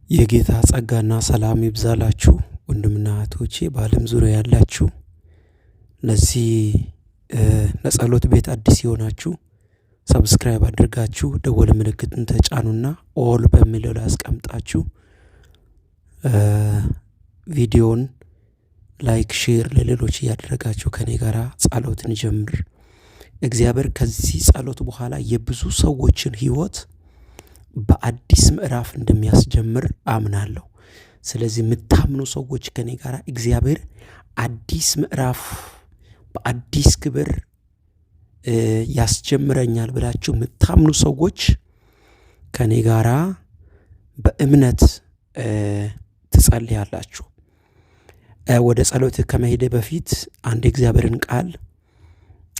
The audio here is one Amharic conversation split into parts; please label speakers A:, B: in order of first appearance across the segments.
A: የጌታ ጸጋና ሰላም ይብዛላችሁ ወንድምና እህቶቼ በዓለም ዙሪያ ያላችሁ። ለዚህ ለጸሎት ቤት አዲስ የሆናችሁ ሰብስክራይብ አድርጋችሁ ደወል ምልክቱን ተጫኑና ኦል በሚለው ላይ አስቀምጣችሁ ቪዲዮን ላይክ ሼር ለሌሎች እያደረጋችሁ ከኔ ጋራ ጸሎትን ጀምር። እግዚአብሔር ከዚህ ጸሎት በኋላ የብዙ ሰዎችን ህይወት በአዲስ ምዕራፍ እንደሚያስጀምር አምናለሁ። ስለዚህ የምታምኑ ሰዎች ከኔ ጋር እግዚአብሔር አዲስ ምዕራፍ በአዲስ ክብር ያስጀምረኛል ብላችሁ የምታምኑ ሰዎች ከኔ ጋራ በእምነት ትጸልያላችሁ። ወደ ጸሎት ከመሄድ በፊት አንድ እግዚአብሔርን ቃል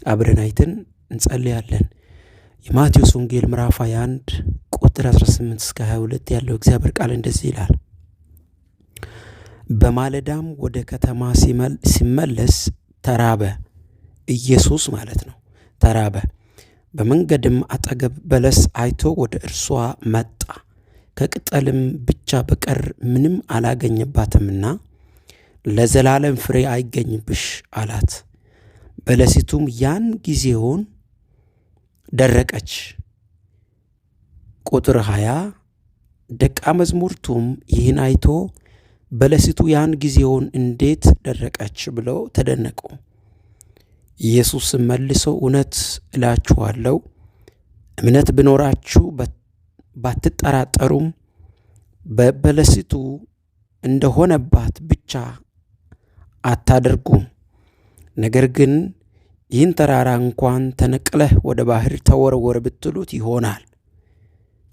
A: አብረን አይተን እንጸልያለን። የማቴዎስ ወንጌል ምዕራፍ 21 ቁጥር 18 እስከ 22 ያለው እግዚአብሔር ቃል እንደዚህ ይላል። በማለዳም ወደ ከተማ ሲመለስ ተራበ። ኢየሱስ ማለት ነው። ተራበ። በመንገድም አጠገብ በለስ አይቶ ወደ እርሷ መጣ። ከቅጠልም ብቻ በቀር ምንም አላገኘባትምና ለዘላለም ፍሬ አይገኝብሽ አላት። በለሲቱም ያን ጊዜውን ደረቀች። ቁጥር 20 ደቀ መዛሙርቱም ይህን አይቶ በለሲቱ ያን ጊዜውን እንዴት ደረቀች ብለው ተደነቁ። ኢየሱስ መልሶ እውነት እላችኋለሁ እምነት ቢኖራችሁ ባትጠራጠሩም በበለሲቱ እንደሆነባት ብቻ አታደርጉም። ነገር ግን ይህን ተራራ እንኳን ተነቅለህ ወደ ባህር ተወርወር ብትሉት ይሆናል።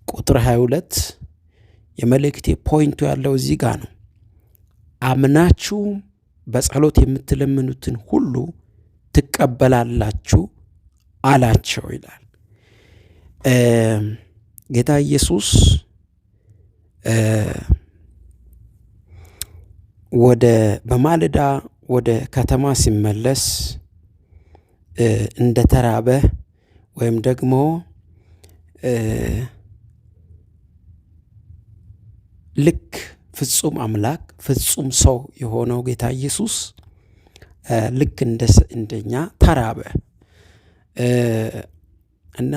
A: ቁጥር 22 የመልእክቴ ፖይንቱ ያለው እዚህ ጋር ነው። አምናችሁ በጸሎት የምትለምኑትን ሁሉ ትቀበላላችሁ አላቸው ይላል። ጌታ ኢየሱስ በማለዳ ወደ ከተማ ሲመለስ እንደተራበ ወይም ደግሞ ልክ ፍጹም አምላክ ፍጹም ሰው የሆነው ጌታ ኢየሱስ ልክ እንደኛ ተራበ እና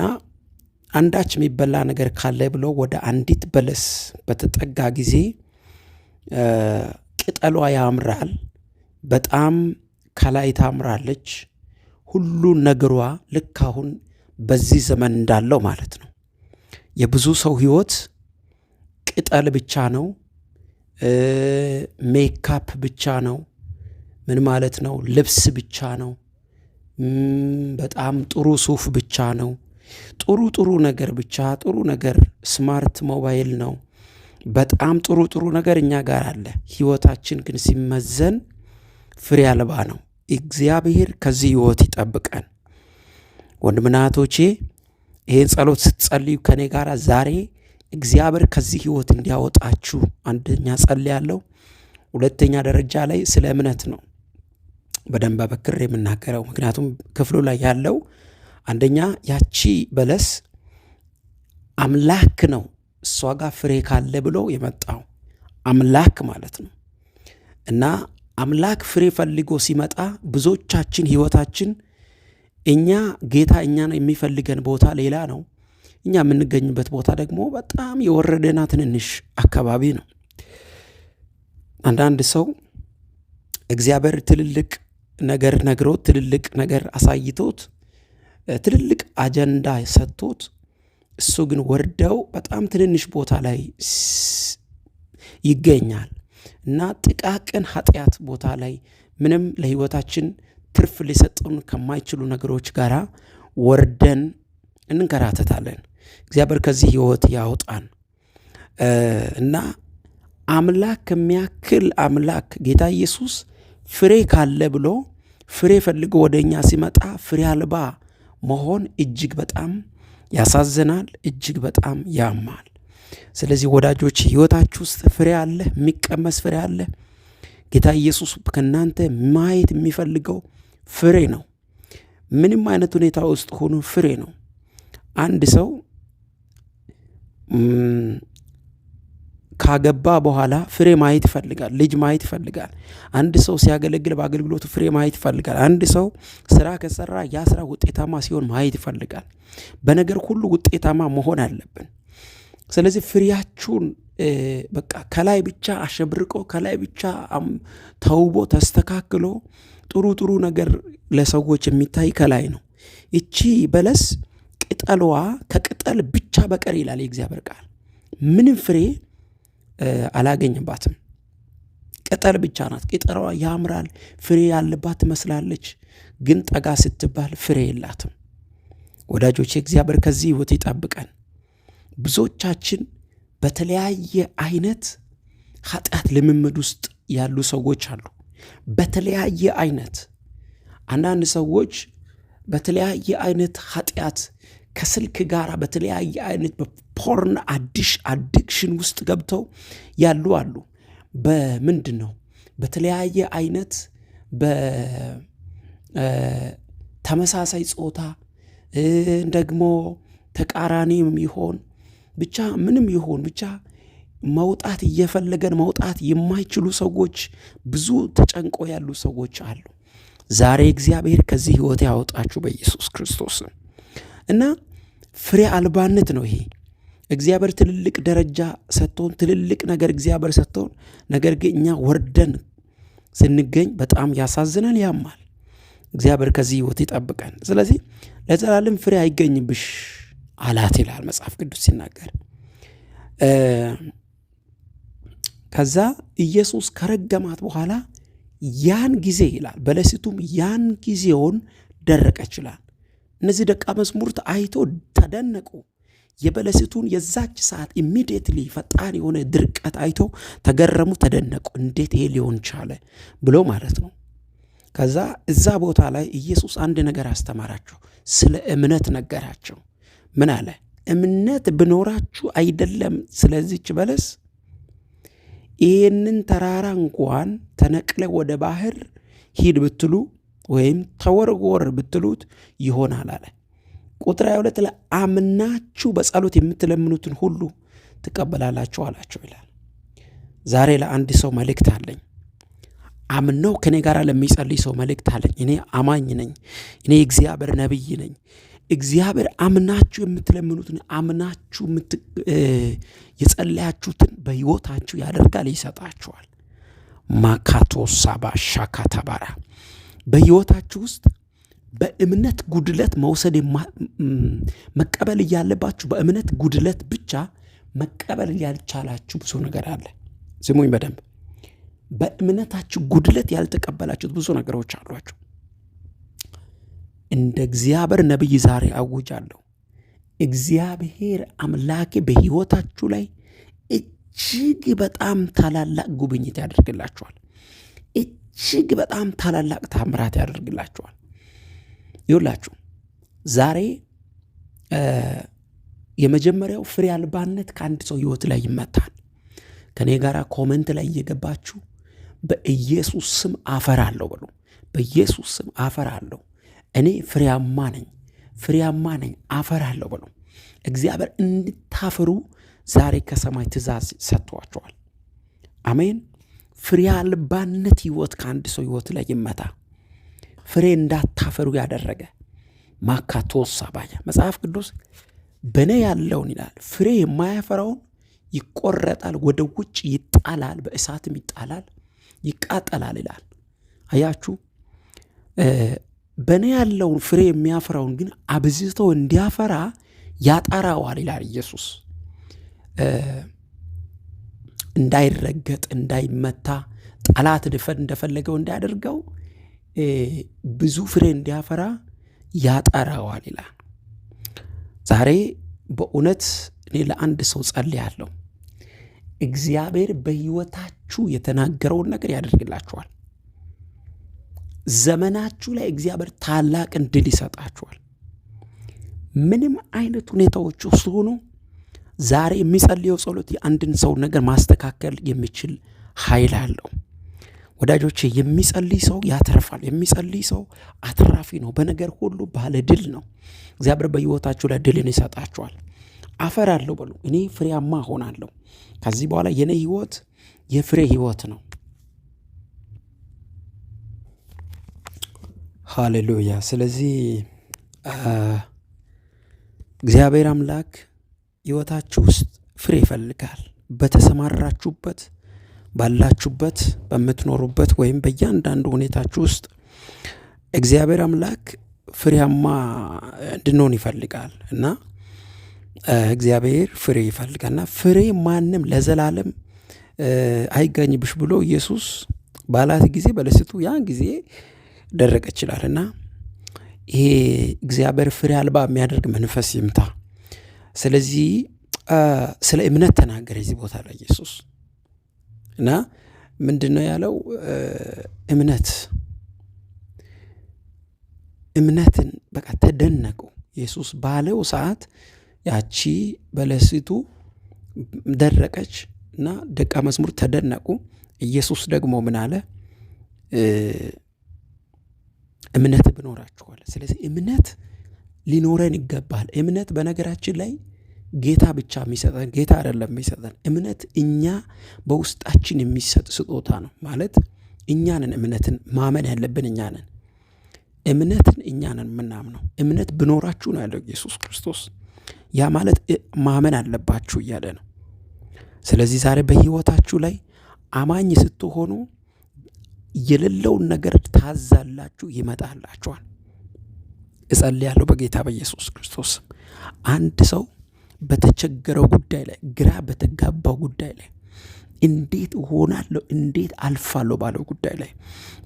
A: አንዳች የሚበላ ነገር ካለ ብሎ ወደ አንዲት በለስ በተጠጋ ጊዜ ቅጠሏ ያምራል፣ በጣም ከላይ ታምራለች። ሁሉ ነገሯ ልክ አሁን በዚህ ዘመን እንዳለው ማለት ነው። የብዙ ሰው ህይወት ቅጠል ብቻ ነው፣ ሜካፕ ብቻ ነው። ምን ማለት ነው? ልብስ ብቻ ነው። በጣም ጥሩ ሱፍ ብቻ ነው። ጥሩ ነገር ብቻ ጥሩ ነገር፣ ስማርት ሞባይል ነው። በጣም ጥሩ ነገር እኛ ጋር አለ። ህይወታችን ግን ሲመዘን ፍሬ አልባ ነው። እግዚአብሔር ከዚህ ህይወት ይጠብቀን። ወንድምና እህቶቼ ይሄን ጸሎት ስትጸልዩ ከኔ ጋር ዛሬ እግዚአብሔር ከዚህ ህይወት እንዲያወጣችሁ አንደኛ ጸልያለሁ። ሁለተኛ ደረጃ ላይ ስለ እምነት ነው በደንብ በክር የምናገረው። ምክንያቱም ክፍሉ ላይ ያለው አንደኛ ያቺ በለስ አምላክ ነው እሷ ጋር ፍሬ ካለ ብሎ የመጣው አምላክ ማለት ነው። እና አምላክ ፍሬ ፈልጎ ሲመጣ ብዙዎቻችን ህይወታችን ጌታ እኛን የሚፈልገን ቦታ ሌላ ነው። እኛ የምንገኝበት ቦታ ደግሞ በጣም የወረደና ትንንሽ አካባቢ ነው። አንዳንድ ሰው እግዚአብሔር ትልልቅ ነገር ነግሮት ትልልቅ ነገር አሳይቶት ትልልቅ አጀንዳ ሰጥቶት እሱ ግን ወርደው በጣም ትንንሽ ቦታ ላይ ይገኛል እና ጥቃቅን ኃጢአት ቦታ ላይ ምንም ለህይወታችን ትርፍ ሊሰጡን ከማይችሉ ነገሮች ጋራ ወርደን እንንከራተታለን። እግዚአብሔር ከዚህ ህይወት ያውጣን እና አምላክ የሚያክል አምላክ ጌታ ኢየሱስ ፍሬ ካለ ብሎ ፍሬ ፈልጎ ወደኛ ሲመጣ ፍሬ አልባ መሆን እጅግ በጣም ያሳዝናል፣ እጅግ በጣም ያማል። ስለዚህ ወዳጆች ህይወታችሁ ውስጥ ፍሬ አለ፣ የሚቀመስ ፍሬ አለ። ጌታ ኢየሱስ ከእናንተ ማየት የሚፈልገው ፍሬ ነው። ምንም አይነት ሁኔታ ውስጥ ሆኖ ፍሬ ነው። አንድ ሰው ካገባ በኋላ ፍሬ ማየት ይፈልጋል። ልጅ ማየት ይፈልጋል። አንድ ሰው ሲያገለግል በአገልግሎቱ ፍሬ ማየት ይፈልጋል። አንድ ሰው ስራ ከሰራ ያ ስራ ውጤታማ ሲሆን ማየት ይፈልጋል። በነገር ሁሉ ውጤታማ መሆን አለብን። ስለዚህ ፍሬያችሁን በቃ ከላይ ብቻ አሸብርቆ ከላይ ብቻ ተውቦ ተስተካክሎ ጥሩ ጥሩ ነገር ለሰዎች የሚታይ ከላይ ነው። እቺ በለስ ቅጠሏ ከቅጠል ብቻ በቀር ይላል የእግዚአብሔር ቃል፣ ምንም ፍሬ አላገኝባትም። ቅጠል ብቻ ናት። ቅጠሏ ያምራል፣ ፍሬ ያለባት ትመስላለች፣ ግን ጠጋ ስትባል ፍሬ የላትም። ወዳጆቼ እግዚአብሔር ከዚህ ሕይወት ይጠብቀን። ብዙዎቻችን በተለያየ አይነት ኃጢአት ልምምድ ውስጥ ያሉ ሰዎች አሉ። በተለያየ አይነት አንዳንድ ሰዎች በተለያየ አይነት ኃጢአት ከስልክ ጋር በተለያየ አይነት በፖርን አዲክሽን ውስጥ ገብተው ያሉ አሉ። በምንድን ነው? በተለያየ አይነት በተመሳሳይ ጾታ ደግሞ ተቃራኒም ይሆን ብቻ ምንም ይሆን ብቻ መውጣት እየፈለገን መውጣት የማይችሉ ሰዎች፣ ብዙ ተጨንቆ ያሉ ሰዎች አሉ። ዛሬ እግዚአብሔር ከዚህ ሕይወት ያወጣችሁ በኢየሱስ ክርስቶስ እና ፍሬ አልባነት ነው ይሄ። እግዚአብሔር ትልልቅ ደረጃ ሰጥቶን ትልልቅ ነገር እግዚአብሔር ሰጥቶን፣ ነገር ግን እኛ ወርደን ስንገኝ በጣም ያሳዝናል፣ ያማል። እግዚአብሔር ከዚህ ሕይወት ይጠብቀን። ስለዚህ ለዘላለም ፍሬ አይገኝብሽ አላት ይላል መጽሐፍ ቅዱስ ሲናገር። ከዛ ኢየሱስ ከረገማት በኋላ ያን ጊዜ ይላል በለሲቱም ያን ጊዜውን ደረቀች ይላል። እነዚህ ደቀ መዛሙርት አይቶ ተደነቁ። የበለሲቱን የዛች ሰዓት ኢሚዲየትሊ ፈጣን የሆነ ድርቀት አይቶ ተገረሙ፣ ተደነቁ። እንዴት ይሄ ሊሆን ቻለ ብሎ ማለት ነው። ከዛ እዛ ቦታ ላይ ኢየሱስ አንድ ነገር አስተማራቸው። ስለ እምነት ነገራቸው። ምን አለ? እምነት ብኖራችሁ አይደለም ስለዚች በለስ ይህንን ተራራ እንኳን ተነቅለ ወደ ባህር ሂድ ብትሉ ወይም ተወርወር ብትሉት ይሆናል አለ። ቁጥር 22 ላይ አምናችሁ በጸሎት የምትለምኑትን ሁሉ ትቀበላላችሁ አላቸው ይላል። ዛሬ ለአንድ ሰው መልእክት አለኝ። አምነው ከኔ ጋር ለሚጸልይ ሰው መልእክት አለኝ። እኔ አማኝ ነኝ። እኔ እግዚአብሔር ነብይ ነኝ። እግዚአብሔር አምናችሁ የምትለምኑትን አምናችሁ የጸለያችሁትን በሕይወታችሁ ያደርጋል፣ ይሰጣችኋል። ማካቶ ሳባ ሻካታባራ በሕይወታችሁ ውስጥ በእምነት ጉድለት መውሰድ መቀበል እያለባችሁ በእምነት ጉድለት ብቻ መቀበል ያልቻላችሁ ብዙ ነገር አለ። ስሙኝ በደንብ። በእምነታችሁ ጉድለት ያልተቀበላችሁት ብዙ ነገሮች አሏችሁ። እንደ እግዚአብሔር ነብይ ዛሬ አውጃለሁ። እግዚአብሔር አምላኬ በሕይወታችሁ ላይ እጅግ በጣም ታላላቅ ጉብኝት ያደርግላችኋል። እጅግ በጣም ታላላቅ ታምራት ያደርግላችኋል። ይውላችሁ ዛሬ የመጀመሪያው ፍሬ አልባነት ከአንድ ሰው ሕይወት ላይ ይመታል። ከኔ ጋር ኮመንት ላይ እየገባችሁ በኢየሱስ ስም አፈራለሁ በሉ። በኢየሱስ ስም አፈራለሁ። እኔ ፍሬያማ ነኝ አፈራለሁ በሉ። እግዚአብሔር እንድታፈሩ ዛሬ ከሰማይ ትእዛዝ ሰጥቷቸዋል። አሜን። ፍሬ አልባነት ሕይወት ከአንድ ሰው ሕይወት ላይ ይመታ። ፍሬ እንዳታፈሩ ያደረገ ማካቶስ አባያ መጽሐፍ ቅዱስ በእኔ ያለውን ይላል ፍሬ የማያፈራውን ይቆረጣል፣ ወደ ውጭ ይጣላል፣ በእሳትም ይጣላል፣ ይቃጠላል ይላል። አያችሁ፣ በእኔ ያለውን ፍሬ የሚያፈራውን ግን አብዝቶ እንዲያፈራ ያጠራዋል ይላል ኢየሱስ። እንዳይረገጥ፣ እንዳይመታ፣ ጠላት እንደፈለገው እንዳያደርገው ብዙ ፍሬ እንዲያፈራ ያጠራዋል ይላል። ዛሬ በእውነት እኔ ለአንድ ሰው ጸልያለሁ። እግዚአብሔር በሕይወታችሁ የተናገረውን ነገር ያደርግላችኋል። ዘመናችሁ ላይ እግዚአብሔር ታላቅን ድል ይሰጣችኋል። ምንም አይነት ሁኔታዎች ውስጥ ሆኖ ዛሬ የሚጸልየው ጸሎት የአንድን ሰው ነገር ማስተካከል የሚችል ኃይል አለው። ወዳጆቼ የሚጸልይ ሰው ያተርፋል። የሚጸልይ ሰው አትራፊ ነው። በነገር ሁሉ ባለ ድል ነው። እግዚአብሔር በሕይወታችሁ ላይ ድልን ይሰጣችኋል። አፈራለሁ በሉ። እኔ ፍሬያማ ሆናለሁ። ከዚህ በኋላ የኔ ህይወት የፍሬ ህይወት ነው። ሃሌሉያ። ስለዚህ እግዚአብሔር አምላክ ህይወታችሁ ውስጥ ፍሬ ይፈልጋል። በተሰማራችሁበት፣ ባላችሁበት፣ በምትኖሩበት ወይም በእያንዳንዱ ሁኔታችሁ ውስጥ እግዚአብሔር አምላክ ፍሬያማ እንድንሆን ይፈልጋል እና እግዚአብሔር ፍሬ ይፈልጋልና ፍሬ ማንም ለዘላለም አይገኝብሽ ብሎ ኢየሱስ ባላት ጊዜ በለስቱ ያን ጊዜ ደረቀ ይችላልና ይሄ እግዚአብሔር ፍሬ አልባ የሚያደርግ መንፈስ ይምታ። ስለዚህ ስለ እምነት ተናገረ እዚህ ቦታ ላይ ኢየሱስ እና ምንድነው ያለው? እምነትን በቃ ተደነቁ። ኢየሱስ ባለው ሰዓት ያቺ በለሲቱ ደረቀች እና ደቀ መዝሙር ተደነቁ። ኢየሱስ ደግሞ ምን አለ? እምነት ብኖራችኋል። ስለዚህ እምነት ሊኖረን ይገባል። እምነት በነገራችን ላይ ጌታ ብቻ የሚሰጠን ጌታ አይደለም የሚሰጠን። እምነት እኛ በውስጣችን የሚሰጥ ስጦታ ነው። ማለት እኛ ነን እምነትን ማመን ያለብን እኛ ነን። እምነትን እኛ ነን የምናምነው። እምነት ብኖራችሁ ነው ያለው ኢየሱስ ክርስቶስ። ያ ማለት ማመን አለባችሁ እያለ ነው። ስለዚህ ዛሬ በህይወታችሁ ላይ አማኝ ስትሆኑ የሌለውን ነገር ታዛላችሁ፣ ይመጣላችኋል። እጸልያለሁ በጌታ በኢየሱስ ክርስቶስ አንድ ሰው በተቸገረው ጉዳይ ላይ፣ ግራ በተጋባው ጉዳይ ላይ፣ እንዴት እሆናለሁ እንዴት አልፋለሁ ባለው ጉዳይ ላይ፣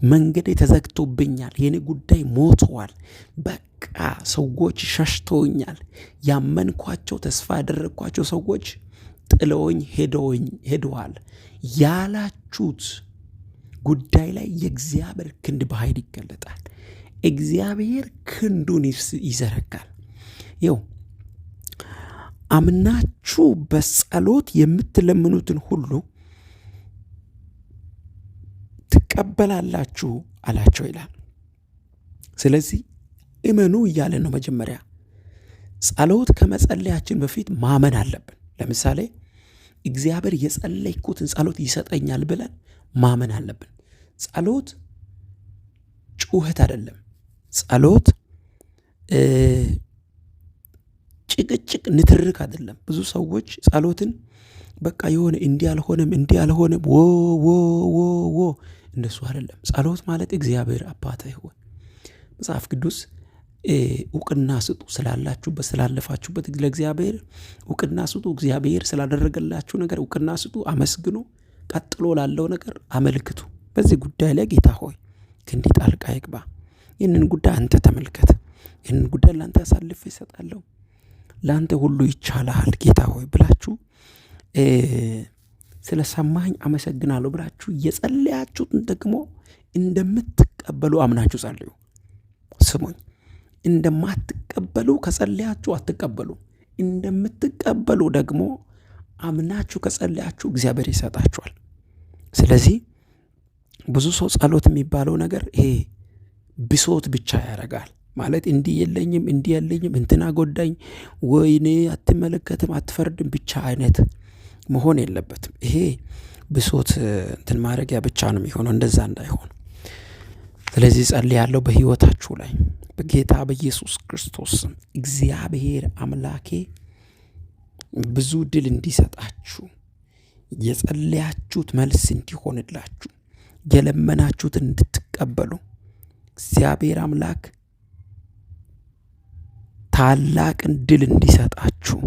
A: መንገዴ ተዘግቶብኛል፣ የኔ ጉዳይ ሞቷል፣ በቃ ሰዎች ሸሽተውኛል፣ ያመንኳቸው ተስፋ ያደረግኳቸው ሰዎች ጥለውኝ ሄደዋል ያላችሁት ጉዳይ ላይ የእግዚአብሔር ክንድ በኃይል ይገለጣል። እግዚአብሔር ክንዱን ይዘረጋል። ይኸው አምናችሁ በጸሎት የምትለምኑትን ሁሉ ትቀበላላችሁ አላቸው ይላል። ስለዚህ እመኑ እያለ ነው። መጀመሪያ ጸሎት ከመጸለያችን በፊት ማመን አለብን። ለምሳሌ እግዚአብሔር የጸለይኩትን ጸሎት ይሰጠኛል ብለን ማመን አለብን። ጸሎት ጩኸት አይደለም። ጸሎት ጭቅጭቅ፣ ንትርክ አይደለም። ብዙ ሰዎች ጸሎትን በቃ የሆነ እንዲህ አልሆነም ወ እንደሱ አይደለም። ጸሎት ማለት እግዚአብሔር አባቴ ሆይ፣ መጽሐፍ ቅዱስ እውቅና ስጡ፣ ስላላችሁበት ስላለፋችሁበት ለእግዚአብሔር እውቅና ስጡ፣ እግዚአብሔር ስላደረገላችሁ ነገር እውቅና ስጡ፣ አመስግኑ፣ ቀጥሎ ላለው ነገር አመልክቱ። በዚህ ጉዳይ ላይ ጌታ ሆይ ክንዲ ጣልቃ ይግባ፣ ይህንን ጉዳይ አንተ ተመልከት፣ ይህንን ጉዳይ ለአንተ አሳልፌ እሰጣለሁ፣ ለአንተ ሁሉ ይቻላል ጌታ ሆይ ብላችሁ ስለሰማኝ አመሰግናለሁ ብላችሁ የጸለያችሁትን ደግሞ እንደምትቀበሉ አምናችሁ ጸልዩ። ስሙኝ፣ እንደማትቀበሉ ከጸለያችሁ አትቀበሉ። እንደምትቀበሉ ደግሞ አምናችሁ ከጸለያችሁ እግዚአብሔር ይሰጣችኋል። ስለዚህ ብዙ ሰው ጸሎት የሚባለው ነገር ይሄ ብሶት ብቻ ያደርጋል። ማለት እንዲህ የለኝም እንትና ጎዳኝ፣ ወይኔ አትመለከትም አትፈርድም ብቻ አይነት መሆን የለበትም። ይሄ ብሶት እንትን ማድረጊያ ብቻ ነው የሚሆነው። እንደዛ እንዳይሆን ስለዚህ ጸልያለሁ በህይወታችሁ ላይ በጌታ በኢየሱስ ክርስቶስ እግዚአብሔር አምላኬ ብዙ ድል እንዲሰጣችሁ፣ የጸለያችሁት መልስ እንዲሆንላችሁ፣ የለመናችሁትን እንድትቀበሉ እግዚአብሔር አምላክ ታላቅን ድል እንዲሰጣችሁ፣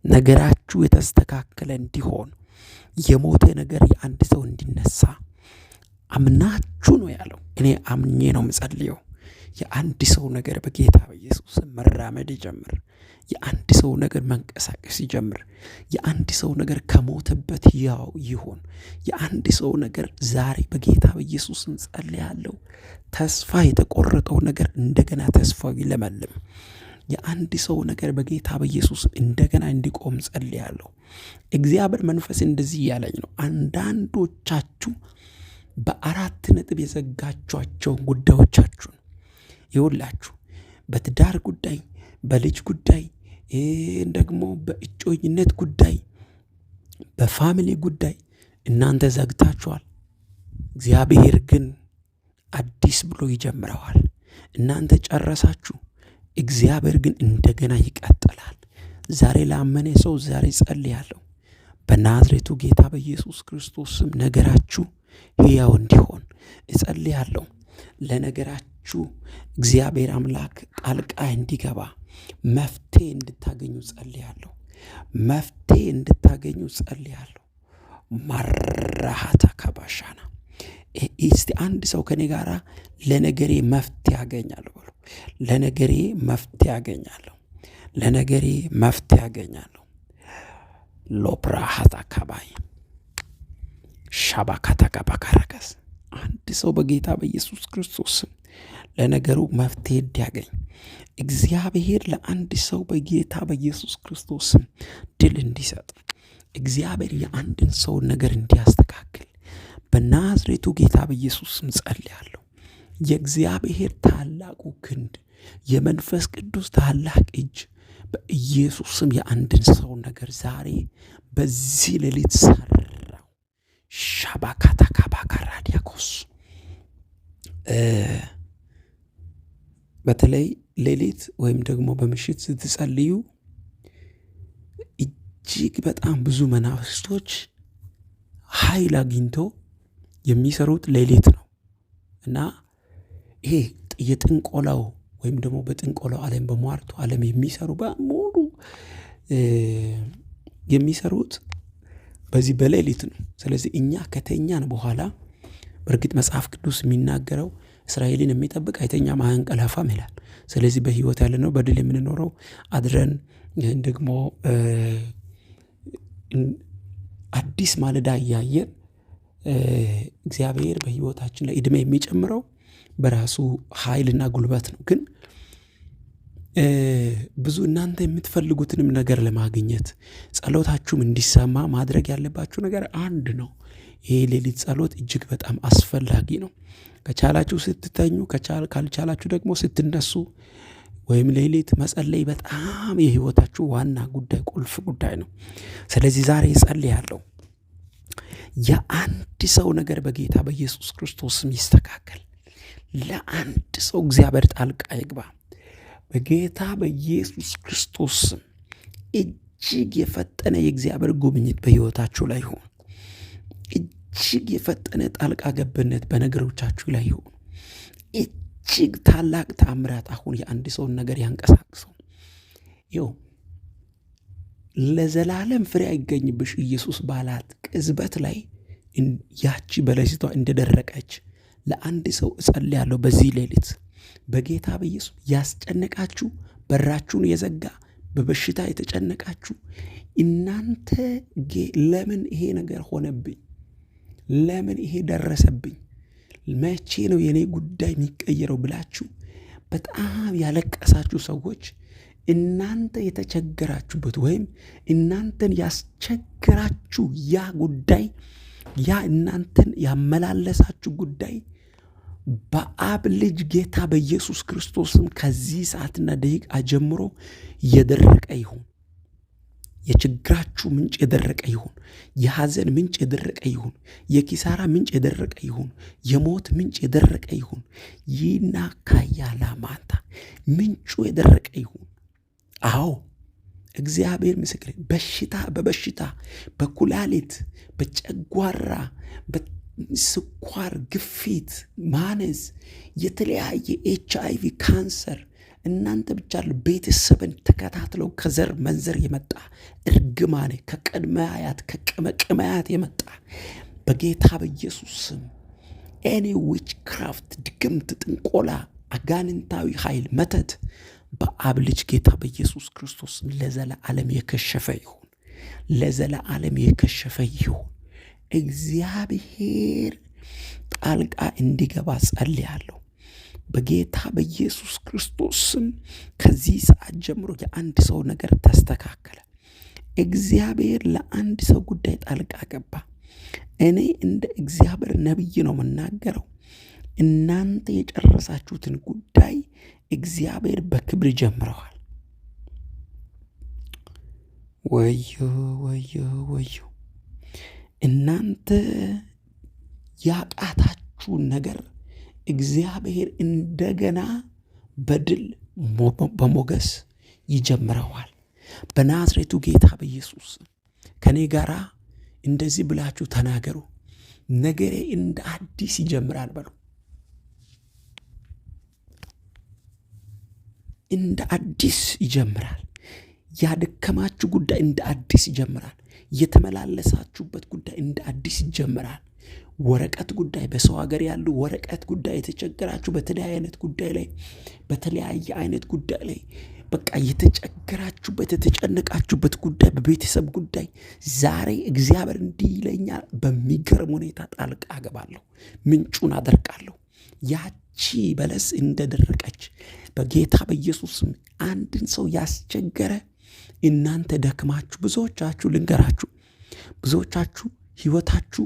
A: ነገራችሁ የተስተካከለ እንዲሆን፣ የሞተ ነገር የአንድ ሰው እንዲነሳ አምናችሁ ነው ያለው። እኔ አምኜ ነው የምጸልየው። የአንድ ሰው ነገር በጌታ በኢየሱስ መራመድ ይጀምር። የአንድ ሰው ነገር መንቀሳቀስ ይጀምር። የአንድ ሰው ነገር ከሞተበት ያው ይሆን። የአንድ ሰው ነገር ዛሬ በጌታ በኢየሱስ ጸልያለሁ። ተስፋ የተቆረጠው ነገር እንደገና ተስፋው ይለመልም። የአንድ ሰው ነገር በጌታ በኢየሱስ እንደገና እንዲቆም ጸልያለሁ። እግዚአብሔር መንፈስ እንደዚህ እያለኝ ነው። አንዳንዶቻችሁ በአራት ነጥብ የዘጋችኋቸውን ጉዳዮቻችሁን ይውላችሁ፣ በትዳር ጉዳይ፣ በልጅ ጉዳይ፣ ደግሞ በእጮኝነት ጉዳይ፣ በፋሚሊ ጉዳይ እናንተ ዘግታችኋል። እግዚአብሔር ግን አዲስ ብሎ ይጀምረዋል። እናንተ ጨረሳችሁ፣ እግዚአብሔር ግን እንደገና ይቀጥላል። ዛሬ ላመነ ሰው ዛሬ ጸልያለሁ በናዝሬቱ ጌታ በኢየሱስ ክርስቶስ ስም ነገራችሁ ሕያው እንዲሆን እጸልያለሁ። ለነገራችሁ እግዚአብሔር አምላክ ጣልቃ እንዲገባ መፍትሄ እንድታገኙ ጸልያለሁ። መፍትሄ እንድታገኙ ጸልያለሁ። ማራሃታ ከባሻና እስቲ አንድ ሰው ከኔ ጋራ ለነገሬ መፍትሄ ያገኛለሁ በሉ። ለነገሬ መፍትሄ ያገኛለሁ። ለነገሬ መፍትሄ ያገኛለሁ። ሎፕራሃታ ከባይ ሻባካታ ካባካራከስ አንድ ሰው በጌታ በኢየሱስ ክርስቶስ ለነገሩ መፍትሄ እንዲያገኝ እግዚአብሔር ለአንድ ሰው በጌታ በኢየሱስ ክርስቶስ ድል እንዲሰጥ እግዚአብሔር የአንድን ሰው ነገር እንዲያስተካክል በናዝሬቱ ጌታ በኢየሱስ ስም ጸልያለሁ። የእግዚአብሔር ታላቁ ክንድ የመንፈስ ቅዱስ ታላቅ እጅ በኢየሱስ ስም የአንድን ሰው ነገር ዛሬ በዚህ ሌሊት ሰራው። ሻባካታ ካባካራዲያኮስ በተለይ ሌሊት ወይም ደግሞ በምሽት ስትጸልዩ እጅግ በጣም ብዙ መናፍስቶች ኃይል አግኝቶ የሚሰሩት ሌሊት ነው እና ይሄ የጥንቆላው ወይም ደግሞ በጥንቆላው ዓለም በሟርቱ ዓለም የሚሰሩ በሙሉ የሚሰሩት በዚህ በሌሊት ነው። ስለዚህ እኛ ከተኛን በኋላ በእርግጥ መጽሐፍ ቅዱስ የሚናገረው እስራኤልን የሚጠብቅ አይተኛም አያንቀላፋም ይላል። ስለዚህ በሕይወት ያለነው በድል የምንኖረው አድረን ደግሞ አዲስ ማለዳ እያየን እግዚአብሔር በሕይወታችን ላይ ዕድሜ የሚጨምረው በራሱ ኃይልና ጉልበት ነው። ግን ብዙ እናንተ የምትፈልጉትንም ነገር ለማግኘት ጸሎታችሁም እንዲሰማ ማድረግ ያለባችሁ ነገር አንድ ነው። ይሄ ሌሊት ጸሎት እጅግ በጣም አስፈላጊ ነው። ከቻላችሁ ስትተኙ፣ ካልቻላችሁ ደግሞ ስትነሱ ወይም ሌሊት መጸለይ በጣም የሕይወታችሁ ዋና ጉዳይ ቁልፍ ጉዳይ ነው። ስለዚህ ዛሬ ጸልያለሁ የአንድ ሰው ነገር በጌታ በኢየሱስ ክርስቶስም ይስተካከል። ለአንድ ሰው እግዚአብሔር ጣልቃ ይግባ በጌታ በኢየሱስ ክርስቶስም። እጅግ የፈጠነ የእግዚአብሔር ጉብኝት በሕይወታችሁ ላይ ይሁን። እጅግ የፈጠነ ጣልቃ ገብነት በነገሮቻችሁ ላይ ይሁን። እጅግ ታላቅ ተአምራት አሁን የአንድ ሰውን ነገር ያንቀሳቅሰው። ይኸው ለዘላለም ፍሬ አይገኝብሽ ኢየሱስ ባላት ቅጽበት ላይ ያቺ በለሲቷ እንደደረቀች ለአንድ ሰው እጸልያለሁ በዚህ ሌሊት በጌታ በኢየሱስ። ያስጨነቃችሁ፣ በራችሁን የዘጋ፣ በበሽታ የተጨነቃችሁ እናንተ ለምን ይሄ ነገር ሆነብኝ? ለምን ይሄ ደረሰብኝ? መቼ ነው የኔ ጉዳይ የሚቀየረው ብላችሁ በጣም ያለቀሳችሁ ሰዎች እናንተ የተቸገራችሁበት ወይም እናንተን ያስቸግራችሁ ያ ጉዳይ ያ እናንተን ያመላለሳችሁ ጉዳይ በአብ ልጅ ጌታ በኢየሱስ ክርስቶስም ከዚህ ሰዓትና ደቂቃ ጀምሮ የደረቀ ይሁን። የችግራችሁ ምንጭ የደረቀ ይሁን። የሐዘን ምንጭ የደረቀ ይሁን። የኪሳራ ምንጭ የደረቀ ይሁን። የሞት ምንጭ የደረቀ ይሁን። ይና ካያላ ማንታ ምንጩ የደረቀ ይሁን። አዎ እግዚአብሔር ምስክር። በበሽታ በኩላሊት፣ በጨጓራ፣ በስኳር፣ ግፊት፣ ማነስ፣ የተለያየ HIV፣ ካንሰር እናንተ ብቻ ቤተሰብን ተከታትለው ከዘር መንዘር የመጣ እርግማኔ ከቅድመ አያት ከቅመ አያት የመጣ በጌታ በኢየሱስ ስም ኤኒ ዊች ክራፍት፣ ድግምት፣ ጥንቆላ፣ አጋንንታዊ ኃይል፣ መተት በአብ ልጅ ጌታ በኢየሱስ ክርስቶስ ለዘላለም የከሸፈ ይሁን። ለዘላለም የከሸፈ ይሁን። እግዚአብሔር ጣልቃ እንዲገባ ጸልያለሁ በጌታ በኢየሱስ ክርስቶስ ስም። ከዚህ ሰዓት ጀምሮ የአንድ ሰው ነገር ተስተካከለ። እግዚአብሔር ለአንድ ሰው ጉዳይ ጣልቃ ገባ። እኔ እንደ እግዚአብሔር ነቢይ ነው የምናገረው። እናንተ የጨረሳችሁትን ጉዳይ እግዚአብሔር በክብር ጀምረዋል። ወዮ ወዮ ወዮ! እናንተ ያቃታችሁን ነገር እግዚአብሔር እንደገና በድል በሞገስ ይጀምረዋል። በናዝሬቱ ጌታ በኢየሱስ ከኔ ጋራ እንደዚህ ብላችሁ ተናገሩ። ነገሬ እንደ አዲስ ይጀምራል በሉ። እንደ አዲስ ይጀምራል። ያደከማችሁ ጉዳይ እንደ አዲስ ይጀምራል። የተመላለሳችሁበት ጉዳይ እንደ አዲስ ይጀምራል። ወረቀት ጉዳይ፣ በሰው ሀገር ያሉ ወረቀት ጉዳይ የተቸገራችሁ በተለያየ አይነት ጉዳይ ላይ በቃ የተቸገራችሁበት የተጨነቃችሁበት ጉዳይ፣ በቤተሰብ ጉዳይ ዛሬ እግዚአብሔር እንዲህ ይለኛል፣ በሚገርም ሁኔታ ጣልቃ እገባለሁ፣ ምንጩን አደርቃለሁ። ያቺ በለስ እንደደረቀች በጌታ በኢየሱስም አንድን ሰው ያስቸገረ እናንተ ደክማችሁ ብዙዎቻችሁ ልንገራችሁ፣ ብዙዎቻችሁ ህይወታችሁ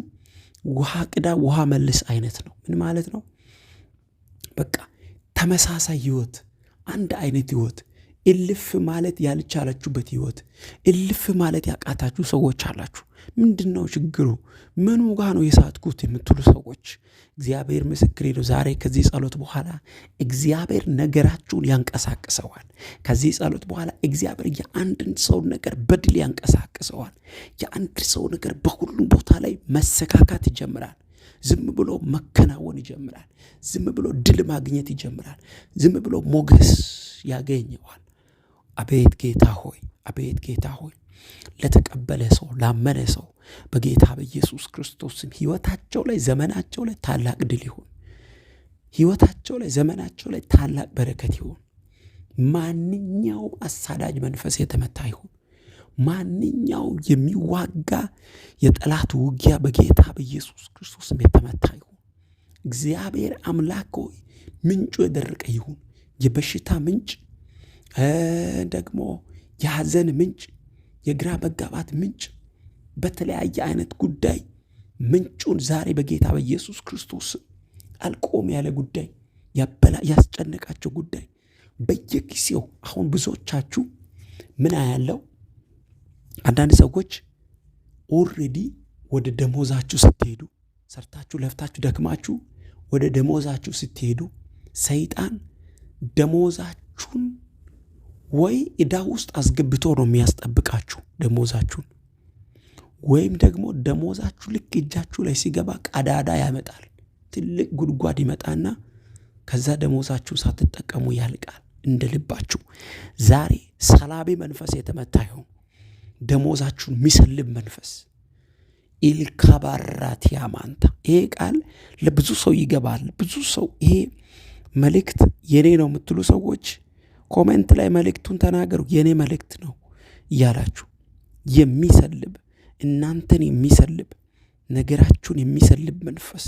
A: ውሃ ቅዳ ውሃ መልስ አይነት ነው። ምን ማለት ነው? በቃ ተመሳሳይ ህይወት፣ አንድ አይነት ህይወት፣ እልፍ ማለት ያልቻላችሁበት ህይወት፣ እልፍ ማለት ያቃታችሁ ሰዎች አላችሁ። ምንድን ነው ችግሩ? ምኑ ጋር ነው የሳትኩት የምትሉ ሰዎች እግዚአብሔር ምስክሬ ነው። ዛሬ ከዚህ ጸሎት በኋላ እግዚአብሔር ነገራችሁን ያንቀሳቅሰዋል። ከዚህ ጸሎት በኋላ እግዚአብሔር የአንድን ሰው ነገር በድል ያንቀሳቅሰዋል። የአንድ ሰው ነገር በሁሉም ቦታ ላይ መሰካካት ይጀምራል። ዝም ብሎ መከናወን ይጀምራል። ዝም ብሎ ድል ማግኘት ይጀምራል። ዝም ብሎ ሞገስ ያገኘዋል። አቤት ጌታ ሆይ፣ አቤት ጌታ ሆይ፣ ለተቀበለ ሰው ላመነ ሰው በጌታ በኢየሱስ ክርስቶስም ህይወታቸው ላይ ዘመናቸው ላይ ታላቅ ድል ይሁን። ህይወታቸው ላይ ዘመናቸው ላይ ታላቅ በረከት ይሁን። ማንኛውም አሳዳጅ መንፈስ የተመታ ይሁን። ማንኛውም የሚዋጋ የጠላት ውጊያ በጌታ በኢየሱስ ክርስቶስም የተመታ ይሁን። እግዚአብሔር አምላክ ሆይ ምንጩ የደረቀ ይሁን። የበሽታ ምንጭ ደግሞ የሐዘን ምንጭ፣ የግራ መጋባት ምንጭ፣ በተለያየ አይነት ጉዳይ ምንጩን ዛሬ በጌታ በኢየሱስ ክርስቶስ አልቆም ያለ ጉዳይ፣ ያስጨነቃቸው ጉዳይ በየጊዜው አሁን ብዙዎቻችሁ ምን ያለው አንዳንድ ሰዎች ኦልሬዲ ወደ ደሞዛችሁ ስትሄዱ፣ ሰርታችሁ ለፍታችሁ ደክማችሁ ወደ ደሞዛችሁ ስትሄዱ ሰይጣን ደሞዛችሁን ወይ ዕዳ ውስጥ አስገብቶ ነው የሚያስጠብቃችሁ ደሞዛችሁን፣ ወይም ደግሞ ደሞዛችሁ ልክ እጃችሁ ላይ ሲገባ ቀዳዳ ያመጣል። ትልቅ ጉድጓድ ይመጣና ከዛ ደሞዛችሁ ሳትጠቀሙ ያልቃል እንደ ልባችሁ። ዛሬ ሰላቢ መንፈስ የተመታ ይሁን። ደሞዛችሁን የሚሰልብ መንፈስ ኢልካባራት ያማንታ። ይሄ ቃል ለብዙ ሰው ይገባል። ብዙ ሰው ይሄ መልእክት የኔ ነው የምትሉ ሰዎች ኮሜንት ላይ መልእክቱን ተናገሩ። የኔ መልእክት ነው እያላችሁ የሚሰልብ እናንተን የሚሰልብ ነገራችሁን የሚሰልብ መንፈስ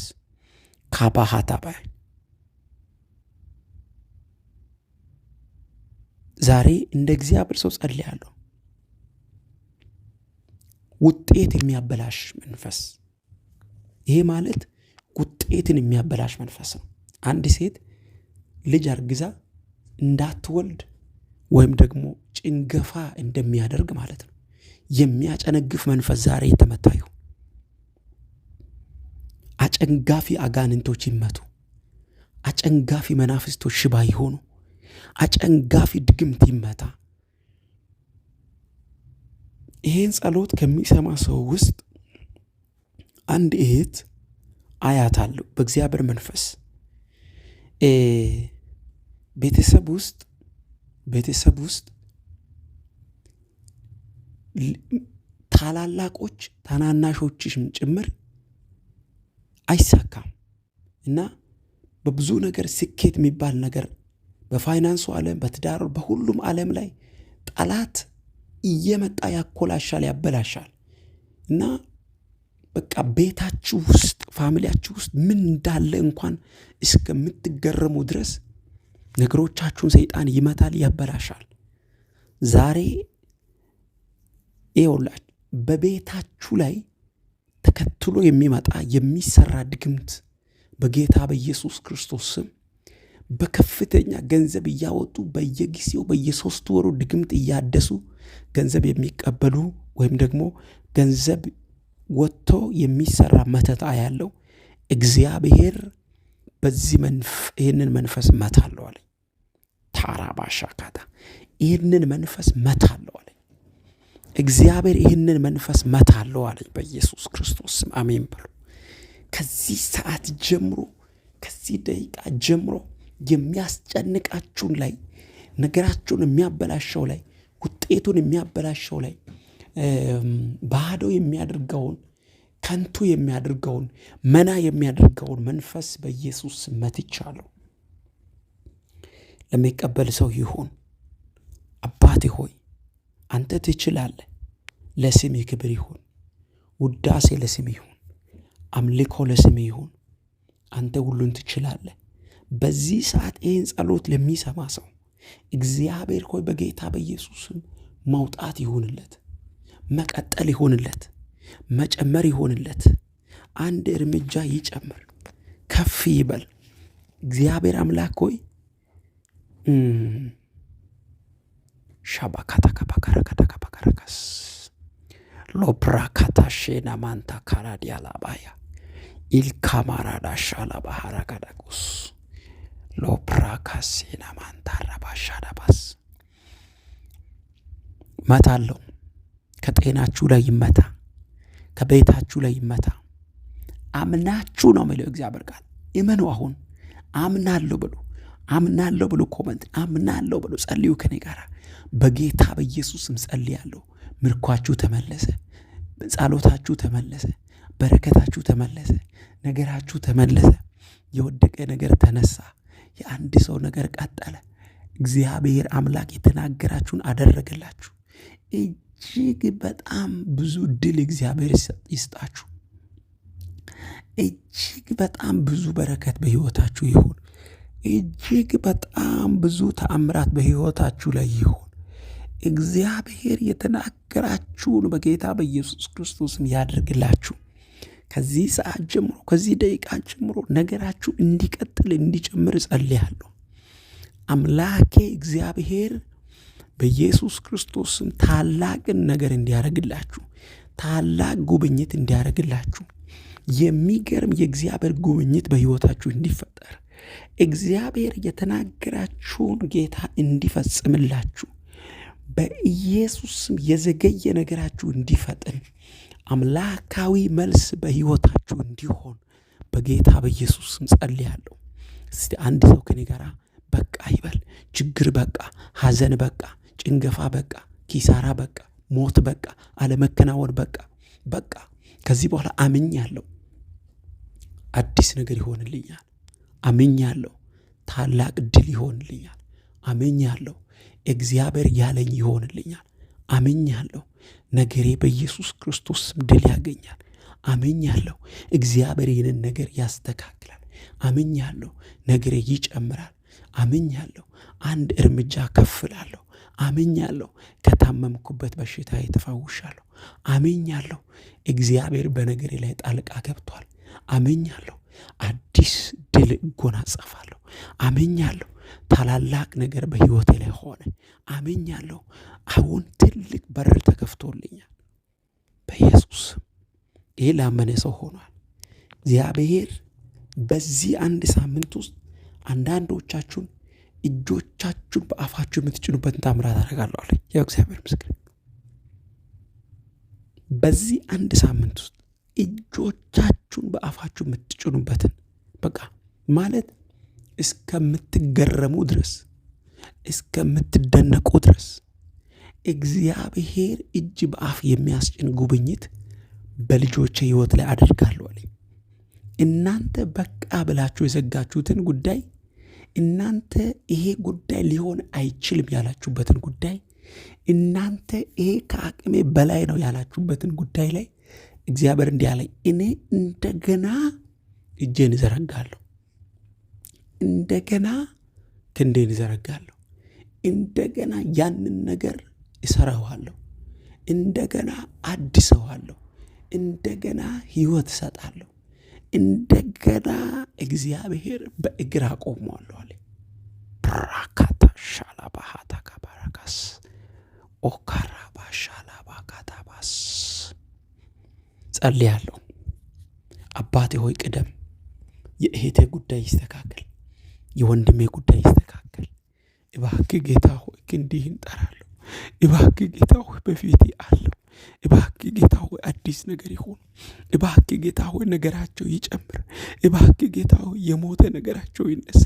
A: ካባሃታባ ዛሬ እንደ እግዚአብሔር ሰው ጸልያለሁ። ውጤት የሚያበላሽ መንፈስ፣ ይሄ ማለት ውጤትን የሚያበላሽ መንፈስ ነው። አንድ ሴት ልጅ አርግዛ እንዳትወልድ ወይም ደግሞ ጭንገፋ እንደሚያደርግ ማለት ነው። የሚያጨነግፍ መንፈስ ዛሬ የተመታ ይሁን። አጨንጋፊ አጋንንቶች ይመቱ። አጨንጋፊ መናፍስቶች ሽባ ይሆኑ። አጨንጋፊ ድግምት ይመታ። ይሄን ጸሎት ከሚሰማ ሰው ውስጥ አንድ እህት አያት አለው በእግዚአብሔር መንፈስ ቤተሰብ ውስጥ ታላላቆች ታናናሾችሽም ጭምር አይሳካም እና በብዙ ነገር ስኬት የሚባል ነገር በፋይናንሱ ዓለም፣ በትዳር፣ በሁሉም ዓለም ላይ ጠላት እየመጣ ያኮላሻል፣ ያበላሻል እና በቃ ቤታችሁ ውስጥ ፋሚሊያችሁ ውስጥ ምን እንዳለ እንኳን እስከምትገረሙ ድረስ ነገሮቻችሁን ሰይጣን ይመታል፣ ያበላሻል። ዛሬ ይኸውላችሁ በቤታችሁ ላይ ተከትሎ የሚመጣ የሚሰራ ድግምት በጌታ በኢየሱስ ክርስቶስ ስም በከፍተኛ ገንዘብ እያወጡ በየጊዜው በየ3 ወሩ ድግምት እያደሱ ገንዘብ የሚቀበሉ ወይም ደግሞ ገንዘብ ወጥቶ የሚሰራ መተት ያለው እግዚአብሔር በዚህ ይህንን መንፈስ መታለው አለኝ። ታራባሻካታ ይህንን መንፈስ መታለው አለኝ። እግዚአብሔር ይህንን መንፈስ መታለው አለኝ በኢየሱስ ክርስቶስ ስም አሜን ብሎ። ከዚህ ሰዓት ጀምሮ ከዚህ ደቂቃ ጀምሮ የሚያስጨንቃችሁን ላይ ነገራችሁን የሚያበላሸው ላይ ውጤቱን የሚያበላሸው ላይ ባዶ የሚያደርገውን ከንቱ የሚያደርገውን መና የሚያደርገውን መንፈስ በኢየሱስ መትቻለሁ። ለሚቀበል ሰው ይሁን። አባቴ ሆይ አንተ ትችላለህ። ለስምህ ክብር ይሁን፣ ውዳሴ ለስምህ ይሁን፣ አምልኮ ለስምህ ይሁን። አንተ ሁሉን ትችላለህ። በዚህ ሰዓት ይህን ጸሎት ለሚሰማ ሰው እግዚአብሔር ሆይ በጌታ በኢየሱስም መውጣት ይሁንለት፣ መቀጠል ይሁንለት፣ መጨመር ይሁንለት። አንድ እርምጃ ይጨምር፣ ከፍ ይበል። እግዚአብሔር አምላክ ሆይ ሻባካታካባካራካታካባካራካስ ሎፕራካታሼና ማንታ ካራዲያላባያ ኢልካማራዳሻላባሃራጋዳቁስ ሎፕራካሴና ማንታ ረባሻዳባስ መታለው። ከጤናችሁ ላይ ይመታ፣ ከቤታችሁ ላይ ይመታ። አምናችሁ ነው የሚለው እግዚአብሔር ቃል። እመኑ። አሁን አምናለሁ ብሎ አምናለሁ ብሎ ኮመንት አምናለሁ ብሎ ጸልዩ ከኔ ጋር በጌታ በኢየሱስም ጸልያለሁ። ምርኳችሁ ተመለሰ፣ ጸሎታችሁ ተመለሰ፣ በረከታችሁ ተመለሰ፣ ነገራችሁ ተመለሰ። የወደቀ ነገር ተነሳ፣ የአንድ ሰው ነገር ቀጠለ። እግዚአብሔር አምላክ የተናገራችሁን አደረገላችሁ። እጅግ በጣም ብዙ ድል እግዚአብሔር ይስጣችሁ። እጅግ በጣም ብዙ በረከት በሕይወታችሁ ይሁን። እጅግ በጣም ብዙ ተአምራት በሕይወታችሁ ላይ ይሁን። እግዚአብሔር የተናገራችሁን በጌታ በኢየሱስ ክርስቶስም ያደርግላችሁ። ከዚህ ሰዓት ጀምሮ ከዚህ ደቂቃ ጀምሮ ነገራችሁ እንዲቀጥል እንዲጨምር ጸልያለሁ። አምላኬ እግዚአብሔር በኢየሱስ ክርስቶስም ታላቅን ነገር እንዲያደርግላችሁ፣ ታላቅ ጉብኝት እንዲያደርግላችሁ፣ የሚገርም የእግዚአብሔር ጉብኝት በሕይወታችሁ እንዲፈጠር፣ እግዚአብሔር የተናገራችሁን ጌታ እንዲፈጽምላችሁ፣ በኢየሱስም የዘገየ ነገራችሁ እንዲፈጥን፣ አምላካዊ መልስ በሕይወታችሁ እንዲሆን በጌታ በኢየሱስም ጸልያለሁ። እስቲ አንድ ሰው ከኔ ጋር በቃ ይበል። ችግር በቃ፣ ሐዘን በቃ፣ ጭንገፋ በቃ፣ ኪሳራ በቃ፣ ሞት በቃ፣ አለመከናወን በቃ። በቃ ከዚህ በኋላ አምኛለሁ፣ አዲስ ነገር ይሆንልኛል። አምኛለሁ፣ ታላቅ ድል ይሆንልኛል። አምኛለሁ፣ እግዚአብሔር ያለኝ ይሆንልኛል። አምኛለሁ፣ ነገሬ በኢየሱስ ክርስቶስ ስም ድል ያገኛል። አምኛለሁ፣ እግዚአብሔር ይህንን ነገር ያስተካክላል። አምኛለሁ፣ ነገሬ ይጨምራል። አምኛለሁ፣ አንድ እርምጃ ከፍላለሁ። አምኛለሁ፣ ከታመምኩበት በሽታ ተፈውሻለሁ። አምኛለሁ፣ እግዚአብሔር በነገሬ ላይ ጣልቃ ገብቷል። አምኛለሁ፣ አዲስ ድል እጎናጸፋለሁ። አምኛለሁ፣ ታላላቅ ነገር በሕይወቴ ላይ ሆነ። አምኛለሁ፣ አሁን ትልቅ በር ተከፍቶልኛል በኢየሱስ። ይህ ላመነ ሰው ሆኗል። እግዚአብሔር በዚህ አንድ ሳምንት ውስጥ አንዳንዶቻችሁን እጆቻችሁን በአፋችሁ የምትጭኑበትን ታምራት አደርጋለሁ አለኝ። ያው እግዚአብሔር ምስክር። በዚህ አንድ ሳምንት ውስጥ እጆቻችሁን በአፋችሁ የምትጭኑበትን በቃ ማለት እስከምትገረሙ ድረስ እስከምትደነቁ ድረስ እግዚአብሔር እጅ በአፍ የሚያስጭን ጉብኝት በልጆቼ ሕይወት ላይ አደርጋለሁ አለኝ። እናንተ በቃ ብላችሁ የዘጋችሁትን ጉዳይ፣ እናንተ ይሄ ጉዳይ ሊሆን አይችልም ያላችሁበትን ጉዳይ፣ እናንተ ይሄ ከአቅሜ በላይ ነው ያላችሁበትን ጉዳይ ላይ እግዚአብሔር እንዲህ አለኝ፣ እኔ እንደገና እጄን እዘረጋለሁ፣ እንደገና ክንዴን እዘረጋለሁ፣ እንደገና ያንን ነገር እሰራዋለሁ፣ እንደገና አድሰዋለሁ፣ እንደገና ሕይወት እሰጣለሁ፣ እንደገና እግዚአብሔር በእግር አቆመዋለሁ አለ። ብራካታ ሻላባሃታ ካባራካስ ኦካራባ ሻላባካታባስ ጸልያለሁ። አባቴ ሆይ ቅደም። የእህቴ ጉዳይ ይስተካከል፣ የወንድሜ ጉዳይ ይስተካከል። እባክህ ጌታ ሆይ ክንዲህን ጠራለሁ። እባክህ ጌታ ሆይ በፊቴ አለው። እባክህ ጌታ ሆይ አዲስ ነገር ይሁን። እባክህ ጌታ ሆይ ነገራቸው ይጨምር። እባክህ ጌታ ሆይ የሞተ ነገራቸው ይነሳ።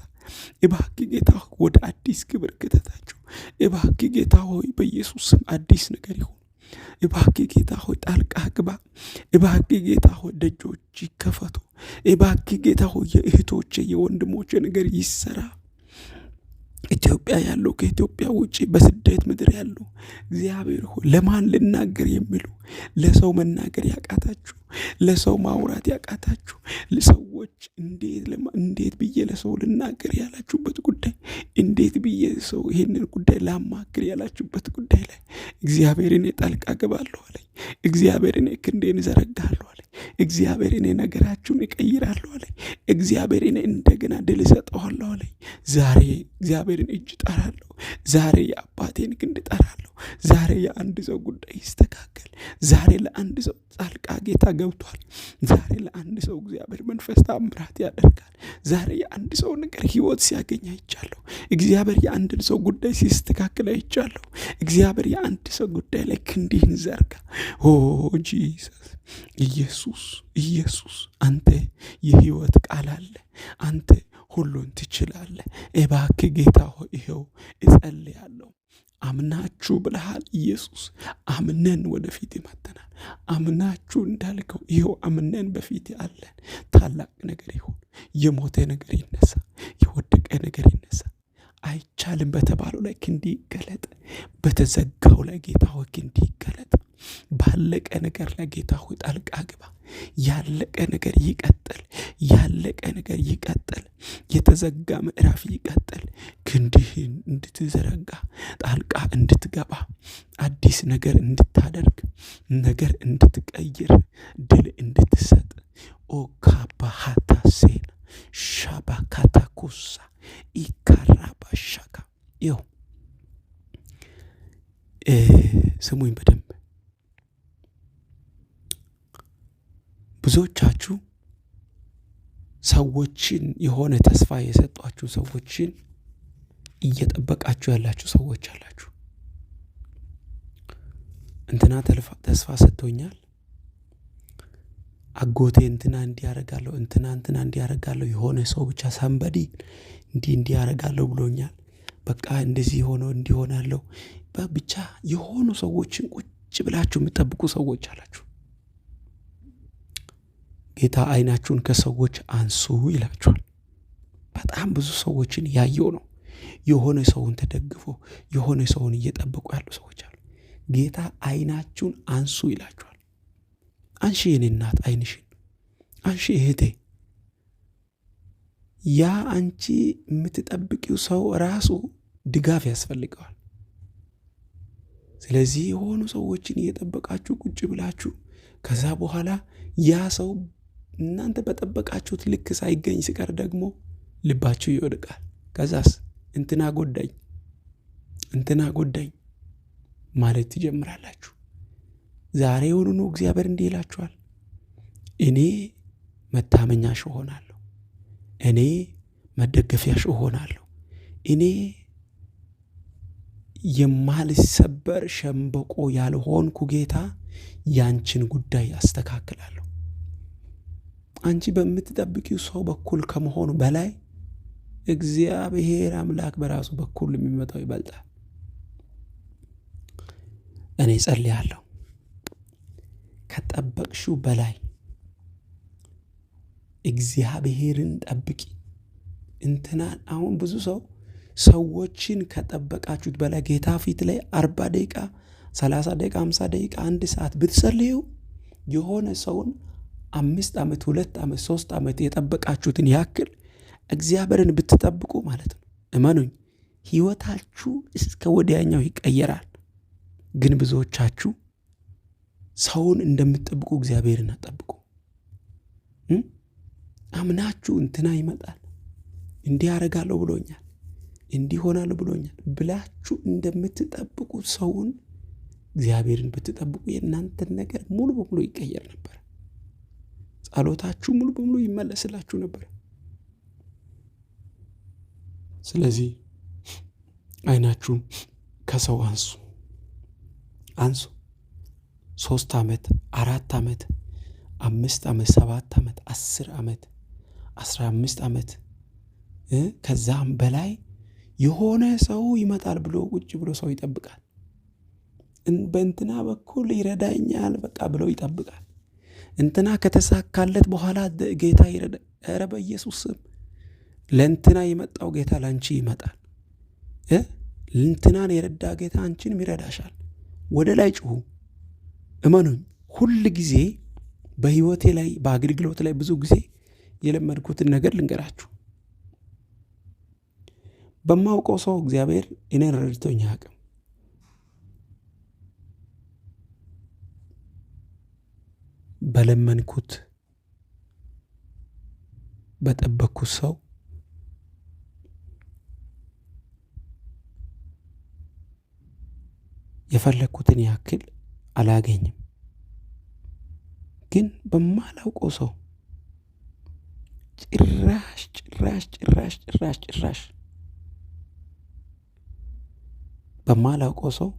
A: እባክህ ጌታ ሆይ ወደ አዲስ ክብር ክተታቸው። እባክህ ጌታ ሆይ በኢየሱስ ስም አዲስ ነገር ይሁን። እባክህ ጌታ ሆይ ጣልቃ ግባ። እባክህ ጌታ ሆይ ደጆች ይከፈቱ። እባክህ ጌታ ሆይ የእህቶቼ የወንድሞቼ ነገር ይሰራ። ኢትዮጵያ ያለው ከኢትዮጵያ ውጪ በስደት ምድር ያለው እግዚአብሔር ሆይ ለማን ልናገር የሚሉ ለሰው መናገር ያቃታችሁ፣ ለሰው ማውራት ያቃታችሁ፣ ለሰዎች እንዴት ብዬ ለሰው ልናገር ያላችሁበት ጉዳይ፣ እንዴት ብዬ ሰው ይሄንን ጉዳይ ላማክር ያላችሁበት ጉዳይ ላይ እግዚአብሔር እኔ ጣልቃ ገባለሁ አለኝ። እግዚአብሔር እኔ ክንዴን ዘረጋለሁ አለኝ። እግዚአብሔር እኔ ነገራችሁን እቀይራለሁ አለኝ። እግዚአብሔር እኔ እንደገና ድል እሰጠዋለሁ አለኝ። ዛሬ እግዚአብሔርን እጅ ጠራለሁ። ዛሬ የአባቴን ክንድ ጠራለሁ። ዛሬ የአንድ ሰው ጉዳይ ይስተካከል። ዛሬ ለአንድ ሰው ጣልቃ ጌታ ገብቷል። ዛሬ ለአንድ ሰው እግዚአብሔር መንፈስ ታምራት ያደርጋል። ዛሬ የአንድ ሰው ነገር ህይወት ሲያገኝ አይቻለሁ። እግዚአብሔር የአንድን ሰው ጉዳይ ሲስተካከል አይቻለሁ። እግዚአብሔር የአንድ ሰው ጉዳይ ላይ ክንዲህን ዘርጋ። ኦ ጂሰስ፣ ኢየሱስ ኢየሱስ፣ አንተ የህይወት ቃል አለ። አንተ ሁሉን ትችላለህ። እባክህ ጌታ ሆይ ይኸው እጸልያለሁ። አምናችሁ ብለሃል ኢየሱስ። አምነን ወደፊት ይመተናል። አምናችሁ እንዳልከው ይኸው አምነን በፊት አለን። ታላቅ ነገር ይሁን። የሞተ ነገር ይነሳ። የወደቀ ነገር ይነሳ። አይቻልም በተባለው ላይ ክንዲ ይገለጥ። በተዘጋው ላይ ጌታ ሆይ ክንዲ ይገለጥ። ባለቀ ነገር ላይ ጌታ ሆይ ጣልቃ ግባ። ያለቀ ነገር ይቀጥል። ያለቀ ነገር ይቀጥል። የተዘጋ ምዕራፍ ይቀጥል። ክንድህን እንድትዘረጋ፣ ጣልቃ እንድትገባ፣ አዲስ ነገር እንድታደርግ፣ ነገር እንድትቀይር፣ ድል እንድትሰጥ ኦ ካባሃታ ሴና ሻባካታ ኩሳ ኢካራባሻካ ይው ስሙኝ በደንብ። ብዙዎቻችሁ ሰዎችን የሆነ ተስፋ የሰጧችሁ ሰዎችን እየጠበቃችሁ ያላችሁ ሰዎች አላችሁ። እንትና ተስፋ ሰጥቶኛል፣ አጎቴ እንትና እንዲያረጋለሁ፣ እንትና እንዲያረጋለሁ፣ የሆነ ሰው ብቻ ሳምበዲ እንዲያረጋለሁ ብሎኛል፣ በቃ እንደዚህ ሆኖ እንዲሆናለሁ፣ ብቻ የሆኑ ሰዎችን ቁጭ ብላችሁ የምትጠብቁ ሰዎች አላችሁ። ጌታ አይናችሁን ከሰዎች አንሱ ይላችኋል። በጣም ብዙ ሰዎችን ያየው ነው። የሆነ ሰውን ተደግፎ የሆነ ሰውን እየጠበቁ ያሉ ሰዎች አሉ። ጌታ አይናችሁን አንሱ ይላችኋል። አንሺ የኔ እናት አይንሽን አንሺ እህቴ። ያ አንቺ የምትጠብቂው ሰው ራሱ ድጋፍ ያስፈልገዋል። ስለዚህ የሆኑ ሰዎችን እየጠበቃችሁ ቁጭ ብላችሁ ከዛ በኋላ ያ ሰው እናንተ በጠበቃችሁት ልክ ሳይገኝ ሲቀር ደግሞ ልባችሁ ይወድቃል። ከዛስ እንትና ጎዳኝ ማለት ትጀምራላችሁ። ዛሬውኑ እግዚአብሔር እንዲህ ይላችኋል፣ እኔ መታመኛሽ እሆናለሁ፣ እኔ መደገፊያሽ እሆናለሁ፣ እኔ የማልሰበር ሸምበቆ ያልሆንኩ ጌታ ያንቺን ጉዳይ አስተካክላለሁ። አንቺ በምትጠብቂው ሰው በኩል ከመሆኑ በላይ እግዚአብሔር አምላክ በራሱ በኩል የሚመጣው ይበልጣል። እኔ ጸልያለሁ፣ ከጠበቅሽው በላይ እግዚአብሔርን ጠብቂ። እንትናን አሁን ብዙ ሰዎችን ከጠበቃችሁት በላይ ጌታ ፊት ላይ 40 ደቂቃ 30 ደቂቃ 50 ደቂቃ 1 ሰዓት ብትጸልዩ የሆነ ሰውን 5 ዓመት 2 ዓመት 3 ዓመት የጠበቃችሁትን ያክል እግዚአብሔርን ብትጠብቁ ማለት ነው፣ እመኑኝ ህይወታችሁ እስከ ወዲያኛው ይቀየራል። ግን ብዙዎቻችሁ ሰውን እንደምትጠብቁ እግዚአብሔርን አጠብቁ። አምናችሁ እንትና ይመጣል እንዲህ ያደርጋለሁ ብሎኛል እንዲህ ሆናል ብሎኛል ብላችሁ እንደምትጠብቁት ሰውን እግዚአብሔርን ብትጠብቁ የእናንተን ነገር ሙሉ በሙሉ ይቀየር ነበር። ጸሎታችሁ ሙሉ በሙሉ ይመለስላችሁ ነበር። ስለዚህ አይናችሁን ከሰው አንሱ። 3 ዓመት 4 ዓመት 5 ዓመት 7 ዓመት 10 ዓመት 15 ዓመት ከዛም በላይ የሆነ ሰው ይመጣል ብሎ ቁጭ ብሎ ሰው ይጠብቃል። በእንትና በኩል ይረዳኛል በቃ ብሎ ይጠብቃል። እንትና ከተሳካለት በኋላ ጌታ ይረዳ። ኧረ በኢየሱስ ስም ለእንትና የመጣው ጌታ ላንቺ ይመጣል። እንትናን የረዳ ጌታ አንቺንም ይረዳሻል። ወደ ላይ ጩሁ። እመኑኝ። ሁል ጊዜ በህይወቴ ላይ በአገልግሎት ላይ ብዙ ጊዜ የለመድኩትን ነገር ልንገራችሁ። በማውቀው ሰው እግዚአብሔር እኔን ረድቶኝ አያውቅም። በለመንኩት በጠበቅኩት ሰው የፈለግኩትን ያክል አላገኝም። ግን በማላውቀው ሰው ጭራሽ በማላውቀው ሰው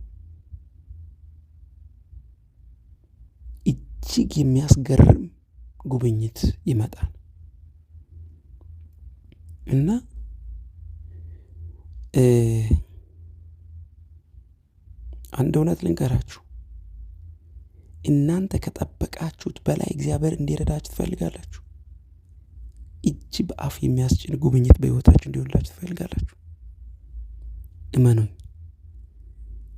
A: እጅግ የሚያስገርም ጉብኝት ይመጣል እና አንድ እውነት ልንገራችሁ። እናንተ ከጠበቃችሁት በላይ እግዚአብሔር እንዲረዳችሁ ትፈልጋላችሁ? እጅ በአፍ የሚያስጭን ጉብኝት በሕይወታችሁ እንዲሆንላችሁ ትፈልጋላችሁ? እመኑኝ፣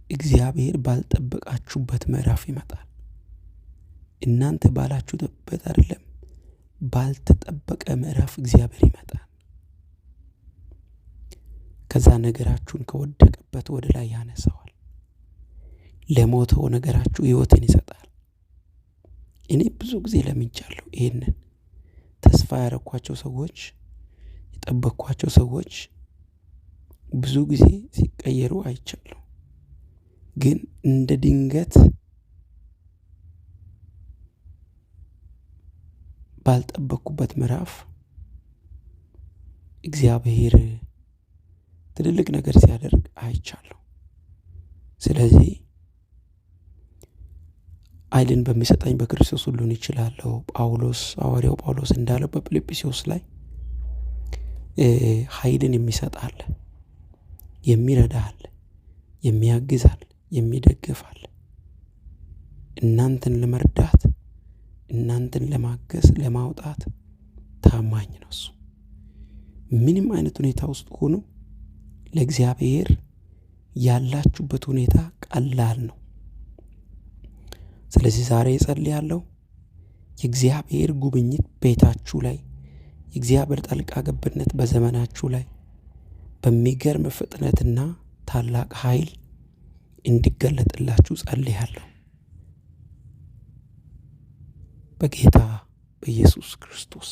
A: እግዚአብሔር ባልጠበቃችሁበት ምዕራፍ ይመጣል። እናንተ ባላችሁበት አይደለም፣ ባልተጠበቀ ምዕራፍ እግዚአብሔር ይመጣል። ከዛ ነገራችሁን ከወደቀበት ወደ ላይ ያነሳዋል። ለሞተው ነገራችሁ ሕይወትን ይሰጣል። እኔ ብዙ ጊዜ ለምንቻለሁ። ይሄንን ተስፋ ያረኳቸው ሰዎች፣ የጠበቅኳቸው ሰዎች ብዙ ጊዜ ሲቀየሩ አይቻለሁ። ግን እንደ ድንገት ባልጠበቅኩበት ምዕራፍ እግዚአብሔር ትልልቅ ነገር ሲያደርግ አይቻለሁ። ስለዚህ ኃይልን በሚሰጠኝ በክርስቶስ ሁሉን እችላለሁ። ሐዋርያው ጳውሎስ እንዳለው በፊልጵስዩስ ላይ ኃይልን የሚሰጥ አለ፣ የሚረዳ አለ፣ የሚያግዝ አለ፣ የሚደግፍ አለ። እናንተን ለመርዳት፣ እናንተን ለማገዝ፣ ለማውጣት ታማኝ ነው እሱ። ምንም አይነት ሁኔታ ውስጥ ሆኖ ለእግዚአብሔር ያላችሁበት ሁኔታ ቀላል ነው። ስለዚህ ዛሬ እጸልያለሁ፣ የእግዚአብሔር ጉብኝት ቤታችሁ ላይ፣ የእግዚአብሔር ጣልቃ ገብነት በዘመናችሁ ላይ በሚገርም ፍጥነትና ታላቅ ኃይል እንዲገለጥላችሁ ጸልያለሁ በጌታ በኢየሱስ ክርስቶስ።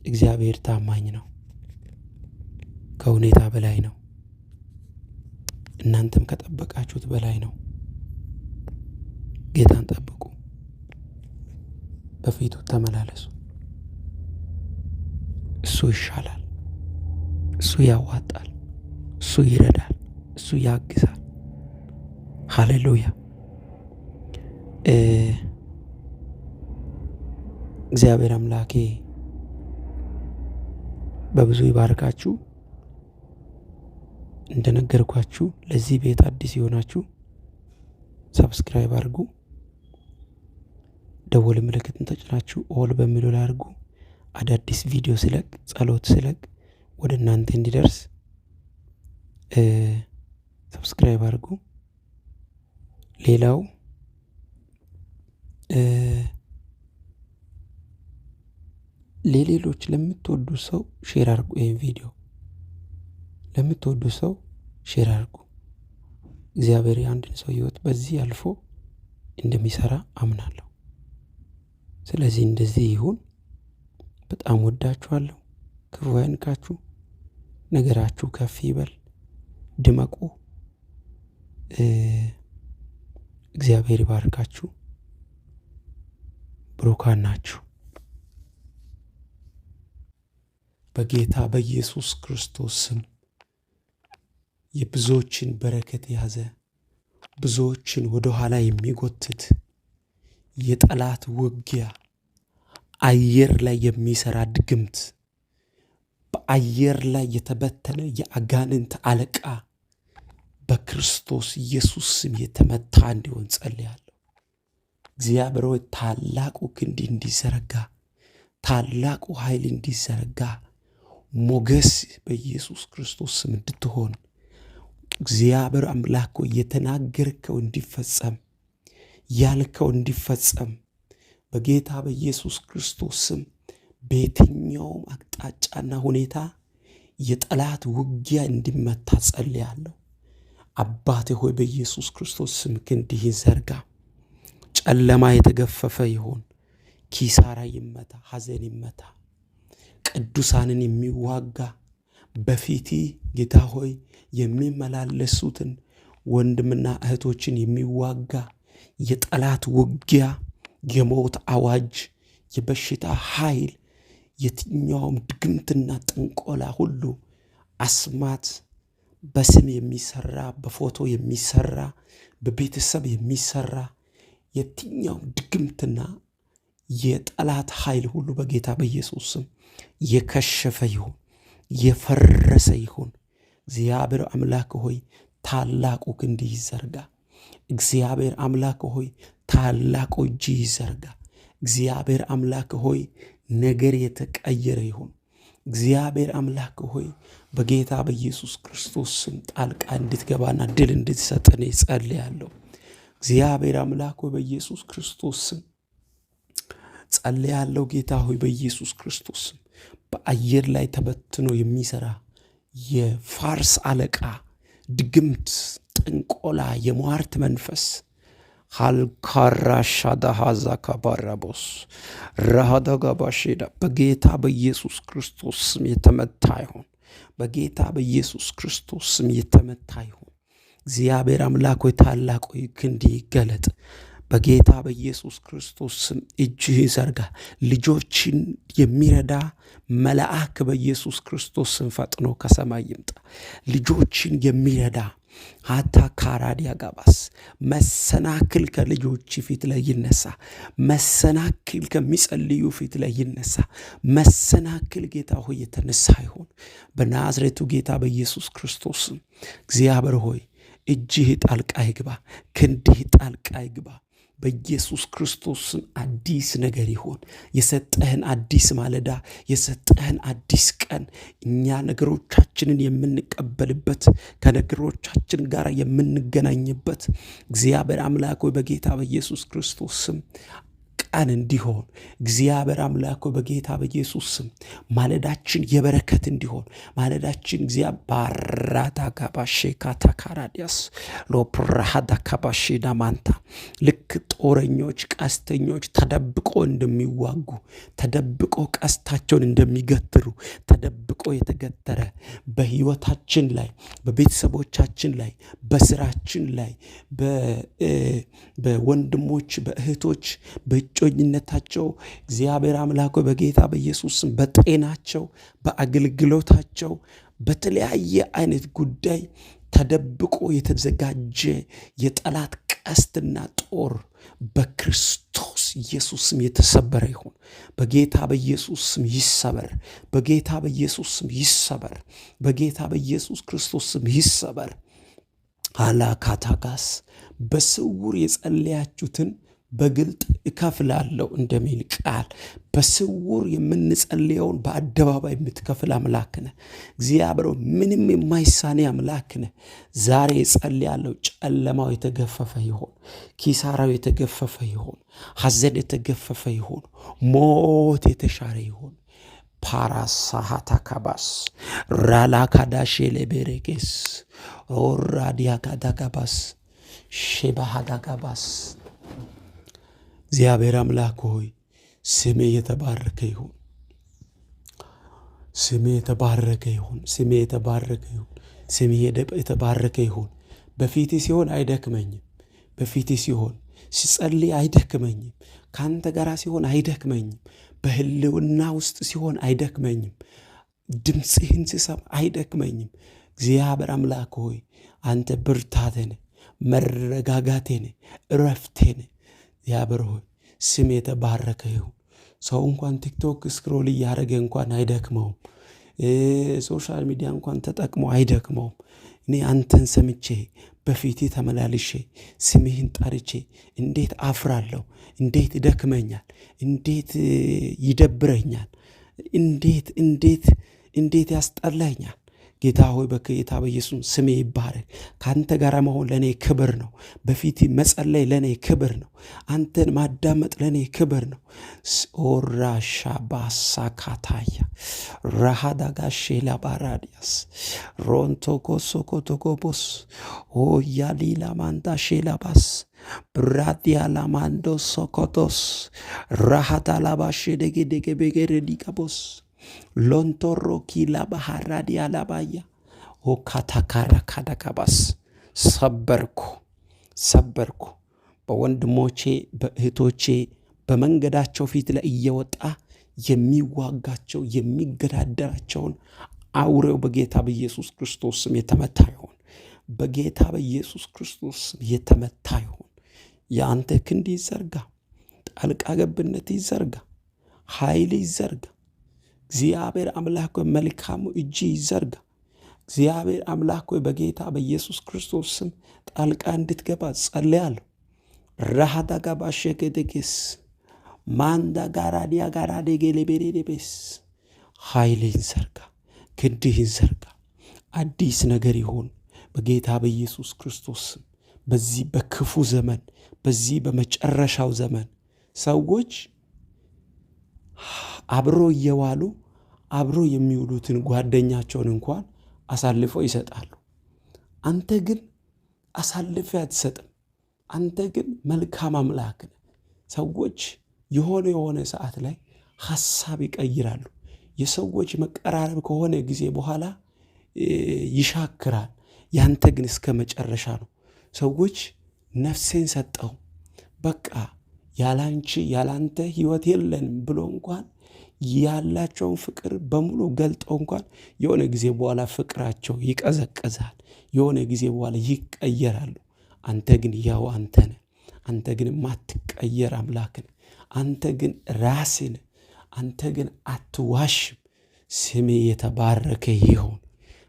A: እግዚአብሔር ታማኝ ነው፣ ከሁኔታ በላይ ነው። እናንተም ከጠበቃችሁት በላይ ነው። ጌታን ጠብቁ፣ በፊቱ ተመላለሱ። እሱ ይሻላል፣ እሱ ያዋጣል፣ እሱ ይረዳል፣ እሱ ያግዛል። ሃሌሉያ። እግዚአብሔር አምላኬ በብዙ ይባርካችሁ። እንደነገርኳችሁ ለዚህ ቤት አዲስ የሆናችሁ ሰብስክራይብ አድርጉ። ደወል ምልክትን ተጭናችሁ ኦል በሚለው ላይ አድርጉ። አዳዲስ ቪዲዮ ስለቅ፣ ጸሎት ስለቅ ወደ እናንተ እንዲደርስ ሰብስክራይብ አድርጉ። ሌላው ለሌሎች ለምትወዱ ሰው ሼር አድርጉ። ይሄን ቪዲዮ ለምትወዱ ሰው ሼር አድርጉ። እግዚአብሔር የአንድን ሰው ሕይወት በዚህ አልፎ እንደሚሰራ አምናለሁ። ስለዚህ እንደዚህ ይሁን። በጣም ወዳችኋለሁ። ክፉ አይንካችሁ፣ ነገራችሁ ከፍ ይበል፣ ድመቁ። እግዚአብሔር ይባርካችሁ። ብሩካን ናችሁ። በጌታ በኢየሱስ ክርስቶስ ስም የብዙዎችን በረከት የያዘ ብዙዎችን ወደ ኋላ የሚጎትት የጠላት ውጊያ፣ አየር ላይ የሚሰራ ድግምት፣ በአየር ላይ የተበተነ የአጋንንት አለቃ በክርስቶስ ኢየሱስ ስም የተመታ እንዲሆን ጸልያለሁ። እግዚአብሔር ሆይ ታላቁ ክንድ እንዲዘረጋ፣ ታላቁ ኃይል እንዲዘረጋ፣ ሞገስ በኢየሱስ ክርስቶስ ስም እንድትሆን እግዚአብሔር አምላክ ሆይ የተናገርከው እንዲፈጸም፣ ያልከው እንዲፈጸም በጌታ በኢየሱስ ክርስቶስ ስም በየትኛውም አቅጣጫና ሁኔታ የጠላት ውጊያ እንዲመታ ጸልያለሁ። አባቴ ሆይ በኢየሱስ ክርስቶስ ስም ክንድህን ዘርጋ። ጨለማ የተገፈፈ ይሁን፣ ኪሳራ ይመታ፣ ሐዘን ይመታ። ቅዱሳንን የሚዋጋ በፊት ጌታ ሆይ የሚመላለሱትን ወንድምና እህቶችን የሚዋጋ የጠላት ውጊያ፣ የሞት አዋጅ፣ የበሽታ ኃይል፣ የትኛውም ድግምትና ጥንቆላ ሁሉ፣ አስማት፣ በስም የሚሰራ በፎቶ የሚሰራ በቤተሰብ የሚሰራ የትኛውም ድግምትና የጠላት ኃይል ሁሉ በጌታ በኢየሱስ ስም የከሸፈ ይሁን፣ የፈረሰ ይሁን። እግዚአብሔር አምላክ ሆይ ታላቁ ክንድ ይዘርጋ። እግዚአብሔር አምላክ ሆይ ታላቁ እጅ ይዘርጋ። እግዚአብሔር አምላክ ሆይ ነገር የተቀየረ ይሁን። እግዚአብሔር አምላክ ሆይ በጌታ በኢየሱስ ክርስቶስ ስም ጣልቃ እንድትገባና ድል እንድትሰጠን ጸልያለሁ። እግዚአብሔር አምላክ ሆይ በኢየሱስ ክርስቶስ ስም ጸልያለሁ። ጌታ ሆይ በኢየሱስ ክርስቶስ ስም በአየር ላይ ተበትኖ የሚሰራ የፋርስ አለቃ፣ ድግምት፣ ጥንቆላ፣ የሟርት መንፈስ ሃልካራሻዳሃዛ ካባራቦስ ራሃዳጋባሼዳ በጌታ በኢየሱስ ክርስቶስ ስም የተመታ ይሁን። በጌታ በኢየሱስ ክርስቶስ ስም የተመታ ይሁን። እግዚአብሔር አምላክ ሆይ ታላቅ ክንድ ይገለጥ። በጌታ በኢየሱስ ክርስቶስ ስም እጅህ ዘርጋ። ልጆችን የሚረዳ መልአክ በኢየሱስ ክርስቶስ ስም ፈጥኖ ከሰማይ ይምጣ። ልጆችን የሚረዳ ሃታ ካራዲያ ጋባስ መሰናክል ከልጆች ፊት ላይ ይነሳ። መሰናክል ከሚጸልዩ ፊት ላይ ይነሳ። መሰናክል ጌታ ሆይ የተነሳ ይሁን በናዝሬቱ ጌታ በኢየሱስ ክርስቶስ ስም። እግዚአብሔር ሆይ እጅህ ጣልቃ ይግባ፣ ክንድህ ጣልቃ ይግባ። በኢየሱስ ክርስቶስ ስም አዲስ ነገር ይሁን። የሰጠህን አዲስ ማለዳ፣ የሰጠህን አዲስ ቀን እኛ ነገሮቻችንን የምንቀበልበት፣ ከነገሮቻችን ጋር የምንገናኝበት እግዚአብሔር አምላክ ሆይ በጌታ በኢየሱስ ክርስቶስ ስም ቀን እንዲሆን እግዚአብሔር አምላክ ሆይ በጌታ በኢየሱስ ስም ማለዳችን የበረከት እንዲሆን ማለዳችን እግዚአብሔር ባራዳ ጋባሼ ካታካራዲያስ ሎፕራሃዳ ካባሼ ዳማንታ ልክ ጦረኞች ቀስተኞች ተደብቆ እንደሚዋጉ ተደብቆ ቀስታቸውን እንደሚገትሩ ተደብቆ የተገተረ በህይወታችን ላይ በቤተሰቦቻችን ላይ በስራችን ላይ በወንድሞች በእህቶች በእጮኝነታቸው እግዚአብሔር አምላክ በጌታ በኢየሱስ ስም በጤናቸው በአገልግሎታቸው በተለያየ አይነት ጉዳይ ተደብቆ የተዘጋጀ የጠላት ቀስትና ጦር በክርስቶስ ኢየሱስ ስም የተሰበረ ይሁን። በጌታ በኢየሱስ ስም ይሰበር። በጌታ በኢየሱስ ስም ይሰበር። በጌታ በኢየሱስ ክርስቶስ ስም ይሰበር። አላካታጋስ በስውር የጸለያችሁትን በግልጥ እከፍላለሁ እንደሚል ቃል በስውር የምንጸልየውን በአደባባይ የምትከፍል አምላክ ነህ። እግዚአብሔር ምንም የማይሳኔ አምላክ ነህ። ዛሬ እጸልያለሁ ጨለማው የተገፈፈ ይሁን፣ ኪሳራው የተገፈፈ ይሁን፣ ሐዘን የተገፈፈ ይሁን፣ ሞት የተሻረ ይሁን። ፓራሳሃታ ካባስ ራላካዳሼ ለቤሬጌስ ኦራዲያካዳጋባስ ሼባሃዳጋባስ እግዚአብሔር አምላክ ሆይ ስሜ የተባረከ ይሁን። ስሜ የተባረከ ይሁን። ስሜ የተባረከ ይሁን። ስሜ የተባረከ ይሁን። በፊቴ ሲሆን አይደክመኝም። በፊቴ ሲሆን ሲጸልይ አይደክመኝም። ካንተ ጋር ሲሆን አይደክመኝም። በህልውና ውስጥ ሲሆን አይደክመኝም። ድምፅህን ስሰማ አይደክመኝም። እግዚአብሔር አምላክ ሆይ አንተ ብርታቴን፣ መረጋጋቴን፣ እረፍቴን። እግዚአብሔር ሆይ ስም የተባረከ ይሁን። ሰው እንኳን ቲክቶክ ስክሮል እያደረገ እንኳን አይደክመውም። ሶሻል ሚዲያ እንኳን ተጠቅሞ አይደክመውም። እኔ አንተን ሰምቼ በፊቴ ተመላልሼ ስምህን ጠርቼ እንዴት አፍራለሁ፣ እንዴት ይደክመኛል፣ እንዴት ይደብረኛል፣ እንዴት ያስጠላኛል። ጌታ ሆይ በጌታ በኢየሱስ ስሜ ይባረክ። ከአንተ ጋር መሆን ለእኔ ክብር ነው። በፊት መጸለይ ለእኔ ክብር ነው። አንተን ማዳመጥ ለእኔ ክብር ነው። ኦራሻ ባሳካታያ ራሃዳጋሼ ላባራዲያስ ሮንቶኮሶኮቶኮቦስ ኦያሊላ ማንዳ ሼላባስ ብራዲያ ላማንዶ ሶኮቶስ ራሃታ ላባሼ ደጌደጌ ቤጌሬ ዲቀቦስ ሎንቶሮ ኪላ ባህራዲያ ላባያ ኦካታካራ ካዳካባስ ሰበርኩ። በወንድሞቼ በእህቶቼ በመንገዳቸው ፊት ላይ እየወጣ የሚዋጋቸው የሚገዳደራቸውን አውሬው በጌታ በኢየሱስ ክርስቶስ ስም የተመታ ይሁን። በጌታ በኢየሱስ ክርስቶስ ስም የተመታ ይሁን። የአንተ ክንድ ይዘርጋ፣ ጣልቃ ገብነት ይዘርጋ፣ ኃይል ይዘርጋ። እግዚአብሔር አምላክ ሆይ መልካሙ እጅ ይዘርጋ። እግዚአብሔር አምላክ ሆይ በጌታ በኢየሱስ ክርስቶስ ስም ጣልቃ እንድትገባ ጸልያለሁ። ራሃዳጋ ባሸገደጌስ ማንዳ ጋራዲያ ጋራዴጌሌቤሬቤስ ኃይልን ዘርጋ፣ ክንድህን ዘርጋ። አዲስ ነገር ይሆን በጌታ በኢየሱስ ክርስቶስ ስም። በዚህ በክፉ ዘመን፣ በዚህ በመጨረሻው ዘመን ሰዎች አብሮ እየዋሉ አብሮ የሚውሉትን ጓደኛቸውን እንኳን አሳልፈው ይሰጣሉ። አንተ ግን አሳልፈህ አትሰጥም። አንተ ግን መልካም አምላክ ነህ። ሰዎች የሆነ ሰዓት ላይ ሐሳብ ይቀይራሉ። የሰዎች መቀራረብ ከሆነ ጊዜ በኋላ ይሻክራል። ያንተ ግን እስከ መጨረሻ ነው። ሰዎች ነፍሴን ሰጠው፣ በቃ ያላንቺ ያላንተ ሕይወት የለንም ብሎ እንኳን ያላቸውን ፍቅር በሙሉ ገልጠው እንኳን የሆነ ጊዜ በኋላ ፍቅራቸው ይቀዘቀዛል። የሆነ ጊዜ በኋላ ይቀየራሉ። አንተ ግን ያው አንተ ነህ። አንተ ግን ማትቀየር አምላክ ነህ። አንተ ግን ራስህ ነህ። አንተ ግን አትዋሽም። ስሜ የተባረከ ይሁን።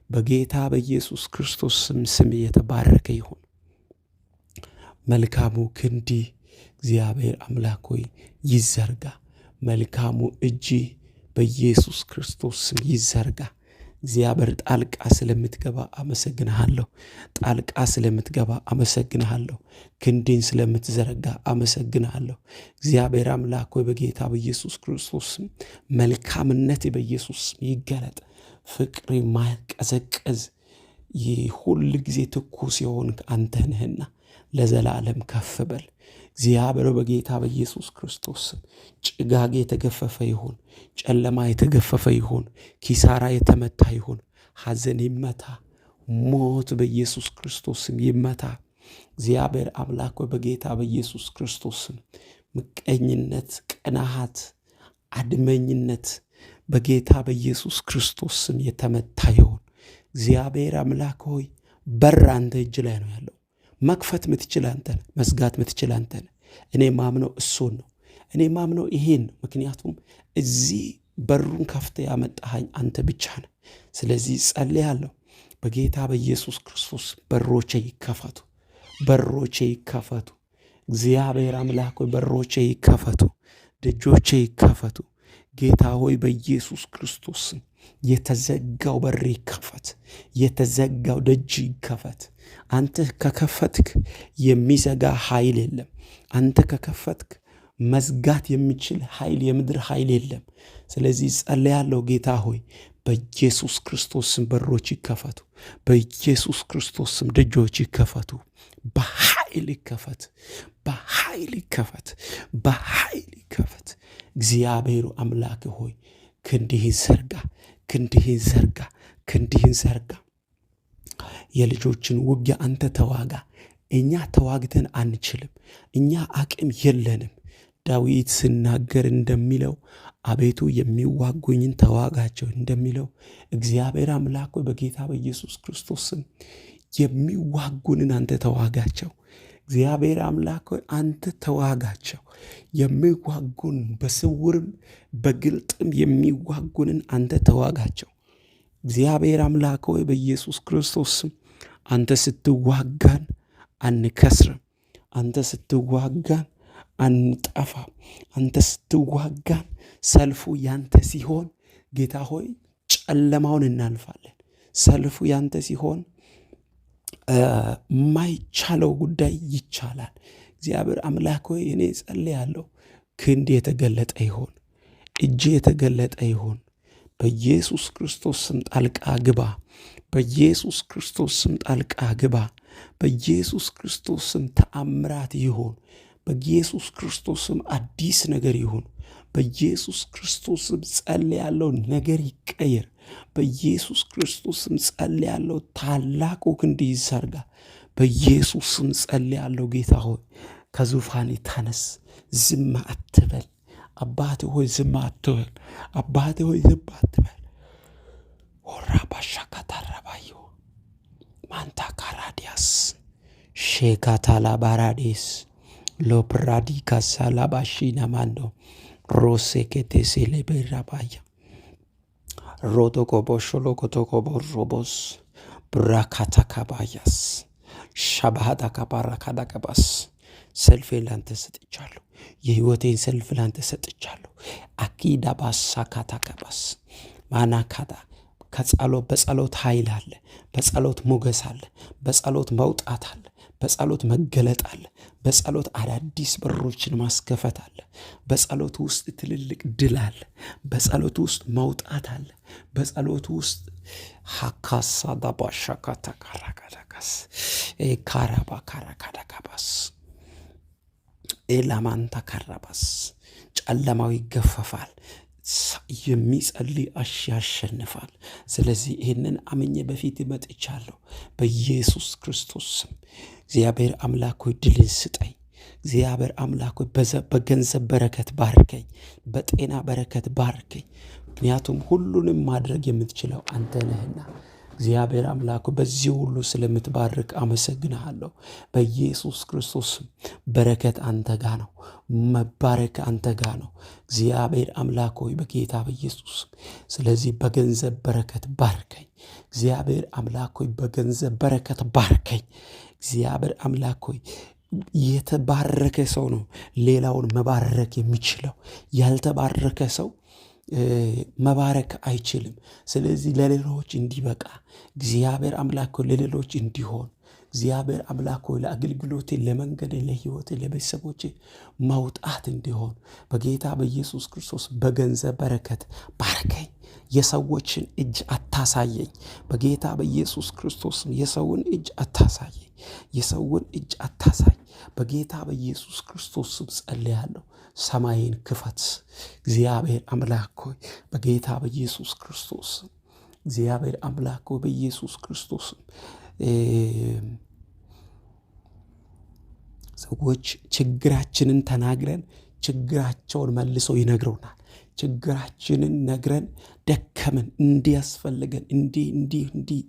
A: በጌታ በኢየሱስ ክርስቶስ ስም የተባረከ ይሁን። መልካሙ ክንዲ እግዚአብሔር አምላክ ሆይ ይዘርጋ። መልካሙ እጅ በኢየሱስ ክርስቶስ ስም ይዘርጋ። እግዚአብሔር ጣልቃ ስለምትገባ አመሰግንሃለሁ። ጣልቃ ስለምትገባ አመሰግንሃለሁ። ክንድን ስለምትዘረጋ አመሰግንሃለሁ። እግዚአብሔር አምላክ ሆይ በጌታ በኢየሱስ ክርስቶስ ስም መልካምነት በኢየሱስ ስም ይገለጥ። ፍቅር ማይቀዘቅዝ ሁል ጊዜ ትኩስ የሆንክ አንተ ነህና ለዘላለም ከፍ በል። እግዚአብሔር በጌታ በኢየሱስ ክርስቶስ ስም ጭጋግ የተገፈፈ ይሁን፣ ጨለማ የተገፈፈ ይሁን፣ ኪሳራ የተመታ ይሁን፣ ሐዘን ይመታ፣ ሞት በኢየሱስ ክርስቶስ ስም ይመታ። እግዚአብሔር አምላክ በጌታ በኢየሱስ ክርስቶስ ስም ምቀኝነት፣ ቅንዓት፣ አድመኝነት በጌታ በኢየሱስ ክርስቶስ ስም የተመታ ይሁን። እግዚአብሔር አምላክ ሆይ በር አንተ እጅ ላይ ነው ያለው። መክፈት ምትችል አንተ ነህ፣ መዝጋት ምትችል አንተ ነህ። እኔ ማምነው እሱን ነው። እኔ ማምነው ይሄን ነው። ምክንያቱም እዚህ በሩን ከፍተ ያመጣኸኝ አንተ ብቻ ነህ። ስለዚህ ጸልያለሁ በጌታ በኢየሱስ ክርስቶስ በሮቼ ይከፈቱ፣ በሮቼ ይከፈቱ። እግዚአብሔር አምላክ ሆይ በሮቼ ይከፈቱ፣ ደጆቼ ይከፈቱ። ጌታ ሆይ በኢየሱስ ክርስቶስ የተዘጋው በር ይከፈት፣ የተዘጋው ደጅ ይከፈት። አንተ ከከፈትክ የሚዘጋ ኃይል የለም። አንተ ከከፈትክ መዝጋት የሚችል ኃይል የምድር ኃይል የለም። ስለዚህ ጸልያለሁ ጌታ ሆይ በኢየሱስ ክርስቶስ ስም በሮች ይከፈቱ፣ በኢየሱስ ክርስቶስ ስም ደጆች ይከፈቱ። በኃይል ይከፈት፣ በኃይል ይከፈት፣ በኃይል ይከፈት። እግዚአብሔር አምላክ ሆይ ክንድህን ዘርጋ፣ ክንድህን ዘርጋ፣ ክንድህን ዘርጋ። የልጆችን ውጊያ አንተ ተዋጋ። እኛ ተዋግተን አንችልም። እኛ አቅም የለንም። ዳዊት ሲናገር እንደሚለው አቤቱ የሚዋጉኝን ተዋጋቸው እንደሚለው እግዚአብሔር አምላክ ሆይ በጌታ በኢየሱስ ክርስቶስ ስም የሚዋጉንን አንተ ተዋጋቸው። እግዚአብሔር አምላክ ሆይ አንተ ተዋጋቸው። የሚዋጉን በስውርም በግልጥም የሚዋጉንን አንተ ተዋጋቸው። እግዚአብሔር አምላክ ሆይ በኢየሱስ ክርስቶስ ስም አንተ ስትዋጋን አንከስርም። አንተ ስትዋጋን አንጠፋም። አንተ ስትዋጋን ሰልፉ ያንተ ሲሆን ጌታ ሆይ ጨለማውን እናልፋለን። ሰልፉ ያንተ ሲሆን የማይቻለው ጉዳይ ይቻላል። እግዚአብሔር አምላክ ሆይ እኔ ጸልያለሁ፣ ክንድ የተገለጠ ይሆን፣ እጅ የተገለጠ ይሆን። በኢየሱስ ክርስቶስ ስም ጣልቃ ግባ። በኢየሱስ ክርስቶስ ስም ጣልቃ ግባ። በኢየሱስ ክርስቶስ ስም ተአምራት ይሆን። በኢየሱስ ክርስቶስ ስም አዲስ ነገር ይሁን። በኢየሱስ ክርስቶስ ስም ጸልያለሁ፣ ነገር ይቀየር። በኢየሱስ ክርስቶስ ስም ጸልያለሁ፣ ታላቁ ክንድ ይዘርጋ። በኢየሱስ ስም ጸልያለሁ፣ ጌታ ሆይ ከዙፋኔ ተነስ፣ ዝም አትበል። አባቴ ሆይ ዝም አትበል። አባቴ ሆይ ዝም አትበል። ሆራ ባሻካታራባዮ ማንታ ካራዲያስ ሼካታላ ባራዴስ ሎፕራዲ ካሳላ ባሺና ማንዶ ሮሴ ኬቴሴሌ ቤራባያ ሮቶኮቦሽ ሎኮቶኮቦ ሮቦስ ብራካታ ካባያስ ሻባሃታ ካባራካዳ ከባስ ሰልፌ ላንተ ሰጥቻለሁ። የህይወቴን ሰልፍ ላንተ ሰጥቻለሁ። አኪዳ ባሳካታ ከባስ ማናካዳ በጸሎት ኃይል አለ። በጸሎት ሞገስ አለ። በጸሎት መውጣት አለ። በጸሎት መገለጥ አለ። በጸሎት አዳዲስ በሮችን ማስከፈት አለ። በጸሎት ውስጥ ትልልቅ ድል አለ። በጸሎት ውስጥ መውጣት አለ። በጸሎት ውስጥ ሐካሳ ዳባሻካታ ካራካዳካስ ካራባ ካራካዳካባስ ኤላማንታ ካራባስ ጨለማው ይገፈፋል። የሚጸልይ ያሸንፋል። ስለዚህ ይህንን አምኜ በፊት መጥቻለሁ። በኢየሱስ ክርስቶስ ስም እግዚአብሔር አምላክ ሆይ ድልን ስጠኝ። እግዚአብሔር አምላክ ሆይ በገንዘብ በረከት ባርከኝ፣ በጤና በረከት ባርከኝ። ምክንያቱም ሁሉንም ማድረግ የምትችለው አንተ ነህና። እግዚአብሔር አምላክ በዚህ ሁሉ ስለምትባርክ አመሰግንሃለሁ። በኢየሱስ ክርስቶስ በረከት አንተ ጋ ነው። መባረክ አንተ ጋ ነው። እግዚአብሔር አምላክ ሆይ በጌታ በኢየሱስ ስለዚህ በገንዘብ በረከት ባርከኝ። እግዚአብሔር አምላክ ሆይ በገንዘብ በረከት ባርከኝ። እግዚአብሔር አምላክ ሆይ የተባረከ ሰው ነው ሌላውን መባረክ የሚችለው። ያልተባረከ ሰው መባረክ አይችልም። ስለዚህ ለሌሎች እንዲበቃ እግዚአብሔር አምላክ ሆይ ለሌሎች እንዲሆን እግዚአብሔር አምላክ ሆይ ለአገልግሎቴ፣ ለመንገዴ፣ ለሕይወቴ፣ ለቤተሰቦቼ መውጣት እንዲሆን በጌታ በኢየሱስ ክርስቶስ በገንዘብ በረከት ባርከኝ። የሰዎችን እጅ አታሳየኝ። በጌታ በኢየሱስ ክርስቶስ የሰውን እጅ አታሳየኝ። የሰውን እጅ አታሳይ። በጌታ በኢየሱስ ክርስቶስ ስም ጸልያለሁ። ሰማይን ክፈት እግዚአብሔር አምላክ ሆይ በጌታ በኢየሱስ ክርስቶስ እግዚአብሔር አምላክ ሆይ በኢየሱስ ክርስቶስ ሰዎች ችግራችንን ተናግረን ችግራቸውን መልሰው ይነግሩናል። ችግራችንን ነግረን ደከመን እንዲያስፈልገን እንዲህ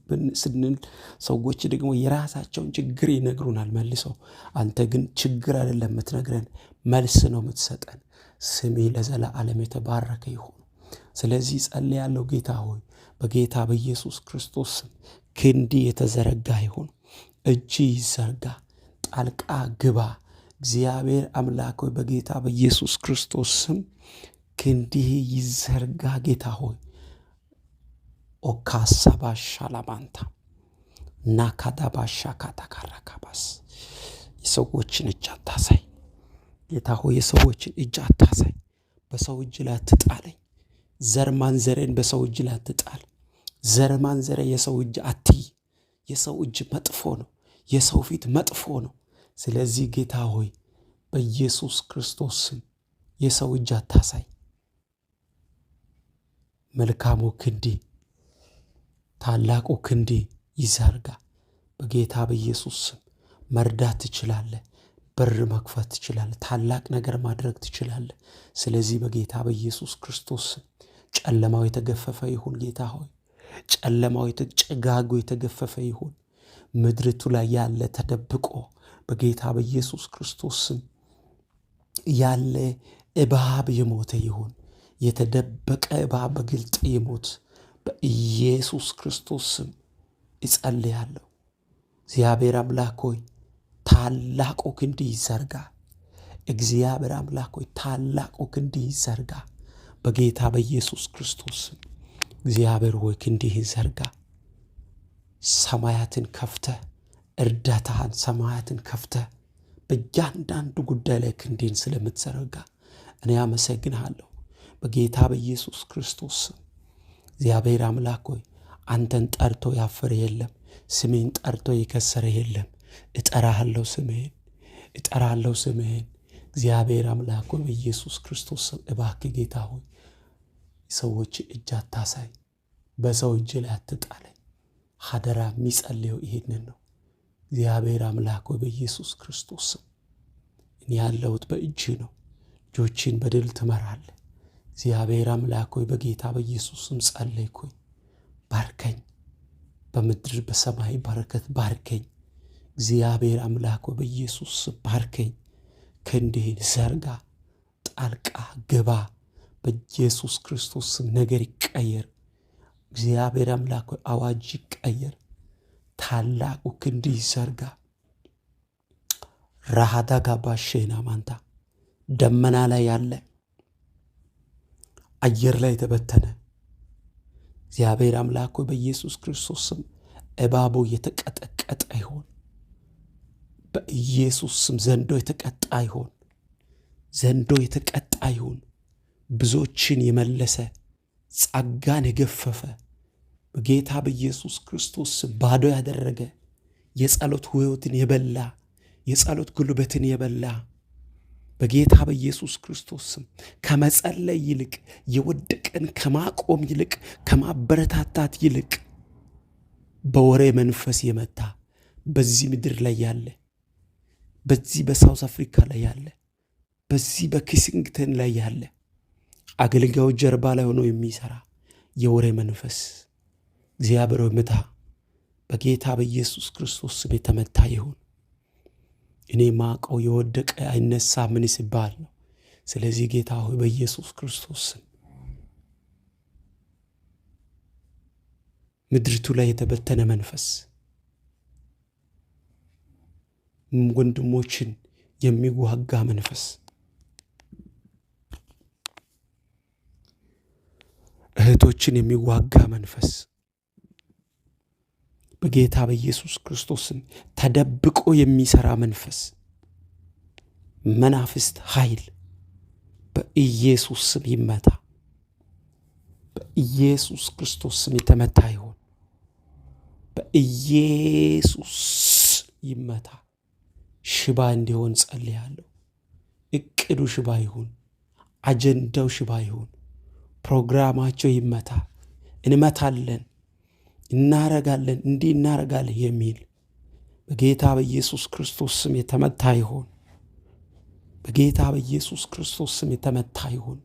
A: ስንል ሰዎች ደግሞ የራሳቸውን ችግር ይነግሩናል መልሰው። አንተ ግን ችግር አይደለም የምትነግረን፣ መልስ ነው የምትሰጠን። ስሜ ለዘላለም የተባረከ ይሁን። ስለዚህ ጸልያለሁ ጌታ ሆይ በጌታ በኢየሱስ ክርስቶስ ስም ክንዲ የተዘረጋ ይሁን። እጅ ይዘርጋ፣ ጣልቃ ግባ። እግዚአብሔር አምላክ ሆይ በጌታ በኢየሱስ ክርስቶስ ስም ክንዲህ ይዘርጋ። ጌታ ሆይ ኦካሳ ባሻ ላባንታ ናካዳ ባሻ ካታካራካባስ የሰዎችን እጅ አታሳይ ጌታ ሆይ፣ የሰዎችን እጅ አታሳይ። በሰው እጅ ላይ አትጣለኝ። ዘር ማንዘሬን በሰው እጅ ላይ አትጣል። ዘር ማንዘሬ የሰው እጅ አትይ። የሰው እጅ መጥፎ ነው። የሰው ፊት መጥፎ ነው። ስለዚህ ጌታ ሆይ በኢየሱስ ክርስቶስ ስም የሰው እጅ አታሳይ። መልካሙ ክንዲ ታላቁ ክንድ ይዘርጋ። በጌታ በኢየሱስ ስም መርዳት ትችላለህ። በር መክፈት ትችላለህ። ታላቅ ነገር ማድረግ ትችላለህ። ስለዚህ በጌታ በኢየሱስ ክርስቶስ ስም ጨለማው የተገፈፈ ይሁን። ጌታ ሆይ ጨለማው ጭጋጉ የተገፈፈ ይሁን። ምድርቱ ላይ ያለ ተደብቆ በጌታ በኢየሱስ ክርስቶስ ስም ያለ እባብ የሞተ ይሁን። የተደበቀ እባብ በግልጥ ይሞት። በኢየሱስ ክርስቶስ ስም እጸልያለሁ። እግዚአብሔር አምላክ ሆይ ታላቁ ክንድ ይዘርጋ። እግዚአብሔር አምላክ ሆይ ታላቁ ክንድ ይዘርጋ። በጌታ በኢየሱስ ክርስቶስ ስም እግዚአብሔር ሆይ ክንድህን ዘርጋ። ሰማያትን ከፍተህ እርዳታህን ሰማያትን ከፍተህ በእያንዳንዱ ጉዳይ ላይ ክንድህን ስለምትዘረጋ እኔ አመሰግንሃለሁ። በጌታ በኢየሱስ ክርስቶስ ስም እግዚአብሔር አምላክ ሆይ አንተን ጠርቶ ያፈረ የለም። ስሜን ጠርቶ የከሰረ የለም። እጠራሃለሁ ስምህን። እግዚአብሔር አምላክ ሆይ በኢየሱስ ክርስቶስ ስም እባክህ ጌታ ሆይ ሰዎች እጅ አታሳይ፣ በሰው እጅ ላይ አትጣለኝ። ሀደራ የሚጸልየው ይሄንን ነው። እግዚአብሔር አምላክ ሆይ በኢየሱስ ክርስቶስ ስም እኔ ያለሁት በእጅ ነው። ልጆችን በድል ትመራለህ። እግዚአብሔር አምላክ ሆይ በጌታ በኢየሱስ ስም ጸለይኩኝ። ባርከኝ፣ በምድር በሰማይ በረከት ባርከኝ። እግዚአብሔር አምላክ ሆይ በኢየሱስ ስም ባርከኝ። ክንድህን ዘርጋ፣ ጣልቃ ግባ። በኢየሱስ ክርስቶስ ስም ነገር ይቀየር። እግዚአብሔር አምላክ ሆይ አዋጅ ይቀየር። ታላቁ ክንድ ይዘርጋ። ራሃዳጋ ባሼና ማንታ ደመና ላይ ያለ አየር ላይ የተበተነ እግዚአብሔር አምላክ ሆይ በኢየሱስ ክርስቶስ ስም እባቡ የተቀጠቀጠ ይሆን። በኢየሱስ ስም ዘንዶ የተቀጣ ይሆን። ብዙዎችን የመለሰ ጸጋን የገፈፈ በጌታ በኢየሱስ ክርስቶስ ስም ባዶ ያደረገ የጸሎት ሕይወትን የበላ የጸሎት ጉልበትን የበላ በጌታ በኢየሱስ ክርስቶስ ስም ከመጸለይ ይልቅ የወደቀን ከማቆም ይልቅ ከማበረታታት ይልቅ በወሬ መንፈስ የመታ በዚህ ምድር ላይ ያለ በዚህ በሳውዝ አፍሪካ ላይ ያለ በዚህ በኪሲንግተን ላይ ያለ አገልጋዩ ጀርባ ላይ ሆኖ የሚሰራ የወሬ መንፈስ እግዚአብሔር ምታ በጌታ በኢየሱስ ክርስቶስ ስም የተመታ ይሁን። እኔ ማቀው የወደቀ አይነሳ ምን ሲባል ነው። ስለዚህ ጌታ ሆይ በኢየሱስ ክርስቶስ ስም ምድርቱ ላይ የተበተነ መንፈስ ወንድሞችን የሚዋጋ መንፈስ እህቶችን የሚዋጋ መንፈስ በጌታ በኢየሱስ ክርስቶስ ስም ተደብቆ የሚሰራ መንፈስ መናፍስት ኃይል በኢየሱስ ስም ይመታ። በኢየሱስ ክርስቶስ ስም የተመታ ይሁን። በኢየሱስ ይመታ። ሽባ እንዲሆን ጸልያለሁ። እቅዱ ሽባ ይሁን። አጀንዳው ሽባ ይሁን። ፕሮግራማቸው ይመታ። እንመታለን፣ እናረጋለን፣ እንዲህ እናረጋለን የሚል በጌታ በኢየሱስ ክርስቶስ ስም የተመታ ይሁን። በጌታ በኢየሱስ ክርስቶስ ስም የተመታ ይሁን።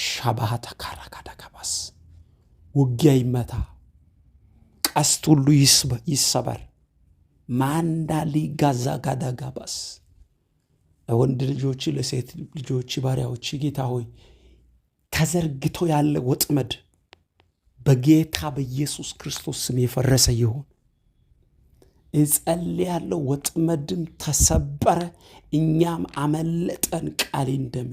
A: ሻባታ ካራካዳካባስ ውጊያ ይመታ። ቀስት ሁሉ ይሰበር። ማንዳሊ ጋዛ ጋዳጋባስ ለወንድ ልጆች ለሴት ልጆች ባሪያዎች ጌታ ሆይ ተዘርግቶ ያለ ወጥመድ በጌታ በኢየሱስ ክርስቶስ ስም የፈረሰ ይሁን። እጸልያለሁ። ወጥመድም ተሰበረ፣ እኛም አመለጠን። ቃሌ እንደሜ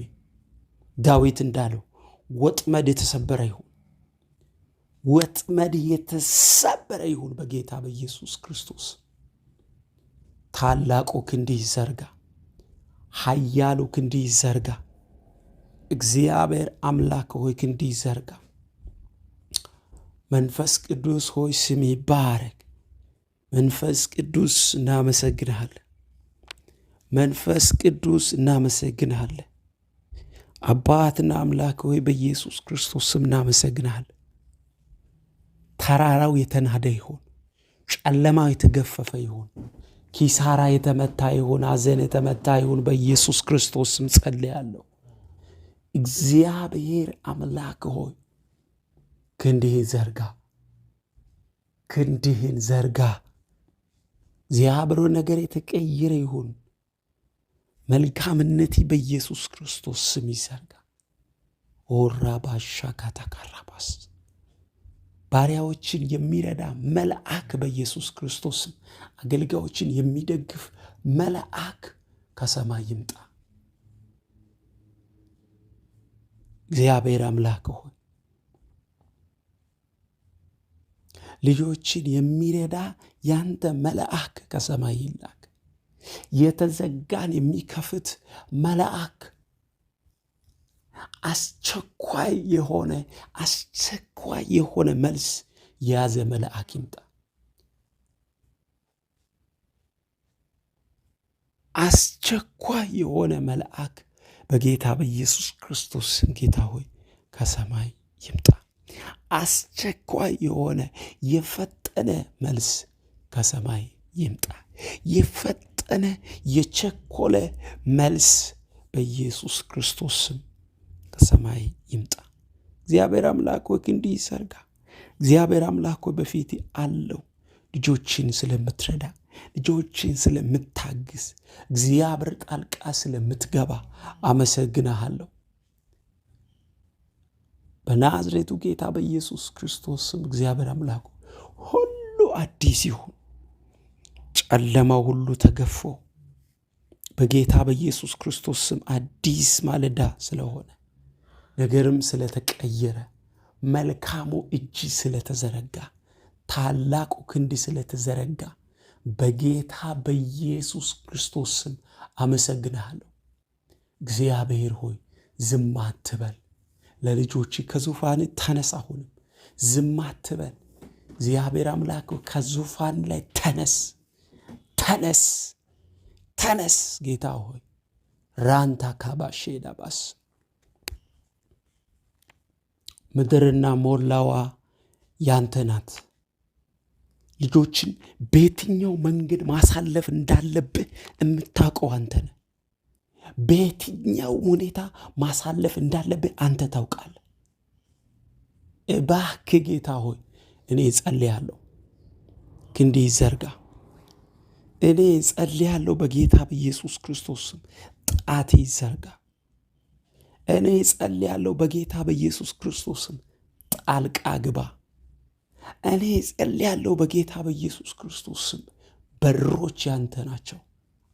A: ዳዊት እንዳለው ወጥመድ የተሰበረ ይሁን። ወጥመድ የተሰበረ ይሁን በጌታ በኢየሱስ ክርስቶስ። ታላቁ ክንድ ይዘርጋ። ኃያሉ ክንድ ይዘርጋ። እግዚአብሔር አምላክ ሆይ ክንድ ይዘርጋ። መንፈስ ቅዱስ ሆይ ስም ይባረክ። መንፈስ ቅዱስ እናመሰግንሃለን። መንፈስ ቅዱስ እናመሰግንሃለን። አባትና አምላክ ሆይ በኢየሱስ ክርስቶስ ስም እናመሰግንሃለን። ተራራው የተናደ ይሁን። ጨለማው የተገፈፈ ይሁን። ኪሳራ የተመታ ይሁን። ሐዘን የተመታ ይሁን። በኢየሱስ ክርስቶስ ስም ጸልያለሁ። እግዚአብሔር አምላክ ሆይ ክንድህን ዘርጋ፣ ክንድህን ዘርጋ። እግዚአብሔር ነገር የተቀየረ ይሁን። መልካምነቴ በኢየሱስ ክርስቶስ ስም ይዘርጋ። ኦራ ባሻ ካታካራባስ ባሪያዎችን የሚረዳ መልአክ በኢየሱስ ክርስቶስ ስም፣ አገልጋዮችን የሚደግፍ መልአክ ከሰማይ ይምጣ። እግዚአብሔር አምላክ ሆይ ልጆችን የሚረዳ ያንተ መልአክ ከሰማይ ይላክ። የተዘጋን የሚከፍት መልአክ፣ አስቸኳይ የሆነ መልስ የያዘ መልአክ ይምጣ። አስቸኳይ የሆነ መልአክ በጌታ በኢየሱስ ክርስቶስ ስም ጌታ ሆይ ከሰማይ ይምጣ። አስቸኳይ የሆነ የፈጠነ መልስ ከሰማይ ይምጣ። የፈጠነ የቸኮለ መልስ በኢየሱስ ክርስቶስ ስም ከሰማይ ይምጣ። እግዚአብሔር አምላክ ሆይ ክንድህ ይዘርጋ። እግዚአብሔር አምላክ ሆይ በፊት አለው ልጆችን ስለምትረዳ፣ ልጆችን ስለምታግዝ፣ እግዚአብሔር ጣልቃ ስለምትገባ አመሰግናለሁ። በናዝሬቱ ጌታ በኢየሱስ ክርስቶስ ስም እግዚአብሔር አምላክ ሁሉ አዲስ ይሁን። ጨለማው ሁሉ ተገፎ በጌታ በኢየሱስ ክርስቶስ ስም አዲስ ማለዳ ስለሆነ፣ ነገርም ስለተቀየረ፣ መልካሙ እጅ ስለተዘረጋ፣ ታላቁ ክንድ ስለተዘረጋ በጌታ በኢየሱስ ክርስቶስ ስም አመሰግናለሁ። እግዚአብሔር ሆይ ዝም አትበል። ለልጆች ከዙፋን ተነስ። አሁንም ዝም አትበል። እግዚአብሔር አምላክ ከዙፋን ላይ ተነስ፣ ተነስ፣ ተነስ። ጌታ ሆይ ራንታ ካባሼ ዳባስ ምድርና ሞላዋ ያንተ ናት። ልጆችን በየትኛው መንገድ ማሳለፍ እንዳለብህ የምታውቀው አንተ ነህ። በየትኛው ሁኔታ ማሳለፍ እንዳለብህ አንተ ታውቃለህ። እባክህ ጌታ ሆይ እኔ ጸልያለሁ፣ ክንድህ ይዘርጋ። እኔ ጸልያለሁ በጌታ በኢየሱስ ክርስቶስ ስም ጣቴ ይዘርጋ። እኔ ጸልያለሁ በጌታ በኢየሱስ ክርስቶስ ስም ጣልቃ ግባ። እኔ ጸልያለሁ በጌታ በኢየሱስ ክርስቶስ ስም በሮች ያንተ ናቸው፣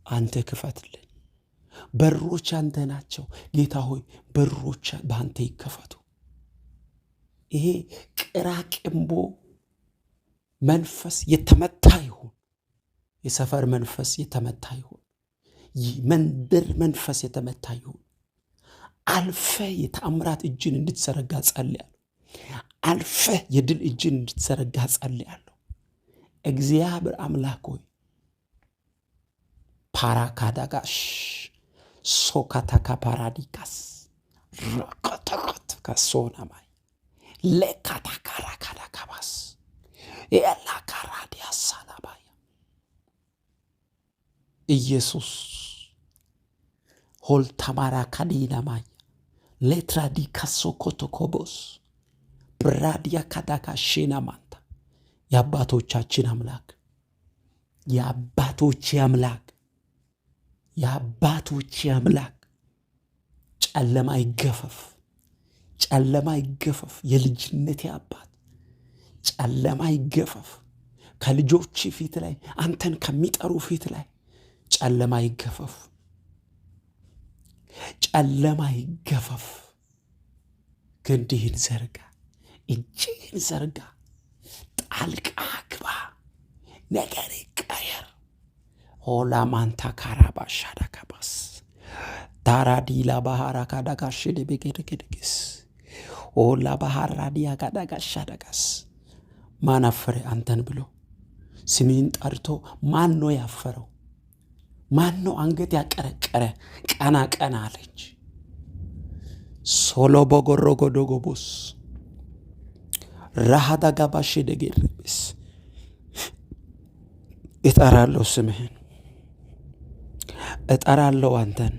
A: አንተ ክፈትልን። በሮች ያንተ ናቸው ጌታ ሆይ በሮች በአንተ ይከፈቱ። ይሄ ቅራቅንቦ መንፈስ የተመታ ይሁን። የሰፈር መንፈስ የተመታ ይሁን። መንደር መንፈስ የተመታ ይሁን። አልፈ የተአምራት እጅን እንድትዘረጋ ጸልያለሁ። አልፈ የድል እጅን እንድትዘረጋ ጸልያለሁ። እግዚአብሔር አምላክ ሆይ ፓራካዳጋሽ ሶካታካ ፓራዲካስ ራካታካት ካሶናማይ ለካታካራካዳካባስ የላካራዲያሳናባያ ኢየሱስ ሆልታማራ ካዲናማይ ሌትራዲካሶ ኮቶኮቦስ ብራዲያ ካዳካሼና ማንታ የአባቶቻችን አምላክ፣ የአባቶቼ አምላክ፣ የአባቶቼ አምላክ ጨለማ ይገፈፍ፣ ጨለማ ይገፈፍ። የልጅነቴ አባት ጨለማ ይገፈፍ። ከልጆች ፊት ላይ አንተን ከሚጠሩ ፊት ላይ ጨለማ ይገፈፍ፣ ጨለማ ይገፈፍ። ክንድህን ዘርጋ፣ እጅህን ዘርጋ፣ ጣልቃ ግባ፣ ነገር ይቀየር። ሆላ ማንታ ካራባሻ ዳካባስ ታራዲላ ባህራ ካዳጋሽ ደበገደገደግስ ሆላ ባህራ ዲያ ካዳጋሻ ዳጋስ ማን አፈረ አንተን ብሎ? ስሜን ጠርቶ ማን ነው ያፈረው? ማን ነው አንገት ያቀረቀረ? ቀና ቀና አለች። ሶሎ ቦጎሮጎ ዶጎቦስ ራሃዳጋባሽ ደጌርቤስ እጠራለሁ፣ ስምህን እጠራለሁ፣ አንተን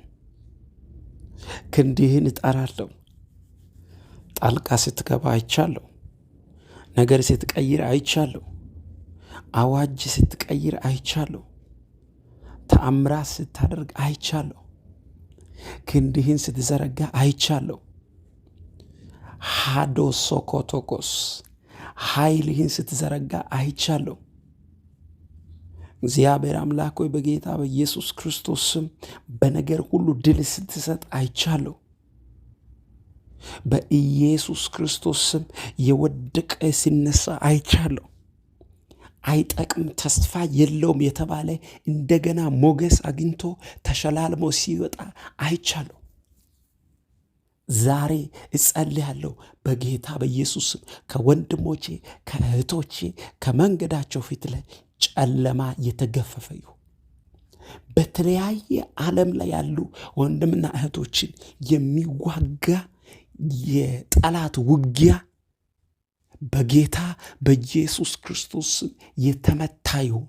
A: ክንድህን እጠራለሁ። ጣልቃ ስትገባ አይቻለሁ። ነገር ስትቀይር አይቻለሁ። አዋጅ ስትቀይር አይቻለሁ። ተአምራት ስታደርግ አይቻለሁ። ክንድህን ስትዘረጋ አይቻለሁ። ሃዶ ሶኮቶኮስ ኃይልህን ስትዘረጋ አይቻለሁ። እግዚአብሔር አምላክ ሆይ በጌታ በኢየሱስ ክርስቶስ ስም በነገር ሁሉ ድል ስትሰጥ አይቻለሁ። በኢየሱስ ክርስቶስ ስም የወደቀ ሲነሳ አይቻለሁ። አይጠቅም ተስፋ የለውም የተባለ እንደገና ሞገስ አግኝቶ ተሸላልሞ ሲወጣ አይቻለሁ። ዛሬ እጸልያለሁ በጌታ በኢየሱስ ስም ከወንድሞቼ ከእህቶቼ ከመንገዳቸው ፊት ላይ ጨለማ የተገፈፈ ይሁን። በተለያየ ዓለም ላይ ያሉ ወንድምና እህቶችን የሚዋጋ የጠላት ውጊያ በጌታ በኢየሱስ ክርስቶስ ስም የተመታ ይሁን።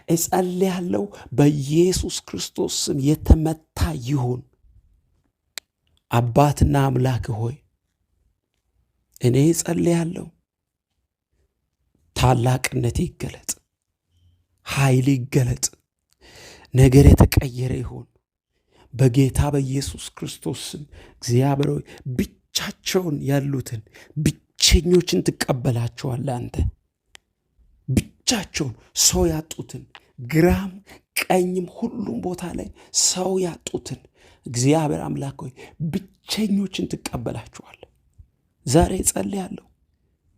A: እጸልያለሁ በኢየሱስ ክርስቶስ ስም የተመታ ይሁን። አባትና አምላክ ሆይ እኔ እጸልያለሁ፣ ታላቅነት ይገለጥ፣ ኃይል ይገለጥ፣ ነገር የተቀየረ ይሁን በጌታ በኢየሱስ ክርስቶስ ስም። እግዚአብሔር ሆይ ብቻቸውን ያሉትን ብቸኞችን ትቀበላቸዋለህ። አንተ ብቻቸውን ሰው ያጡትን ግራም ቀኝም ሁሉም ቦታ ላይ ሰው ያጡትን እግዚአብሔር አምላክ ሆይ ብቸኞችን ትቀበላቸዋለህ። ዛሬ ጸልያለሁ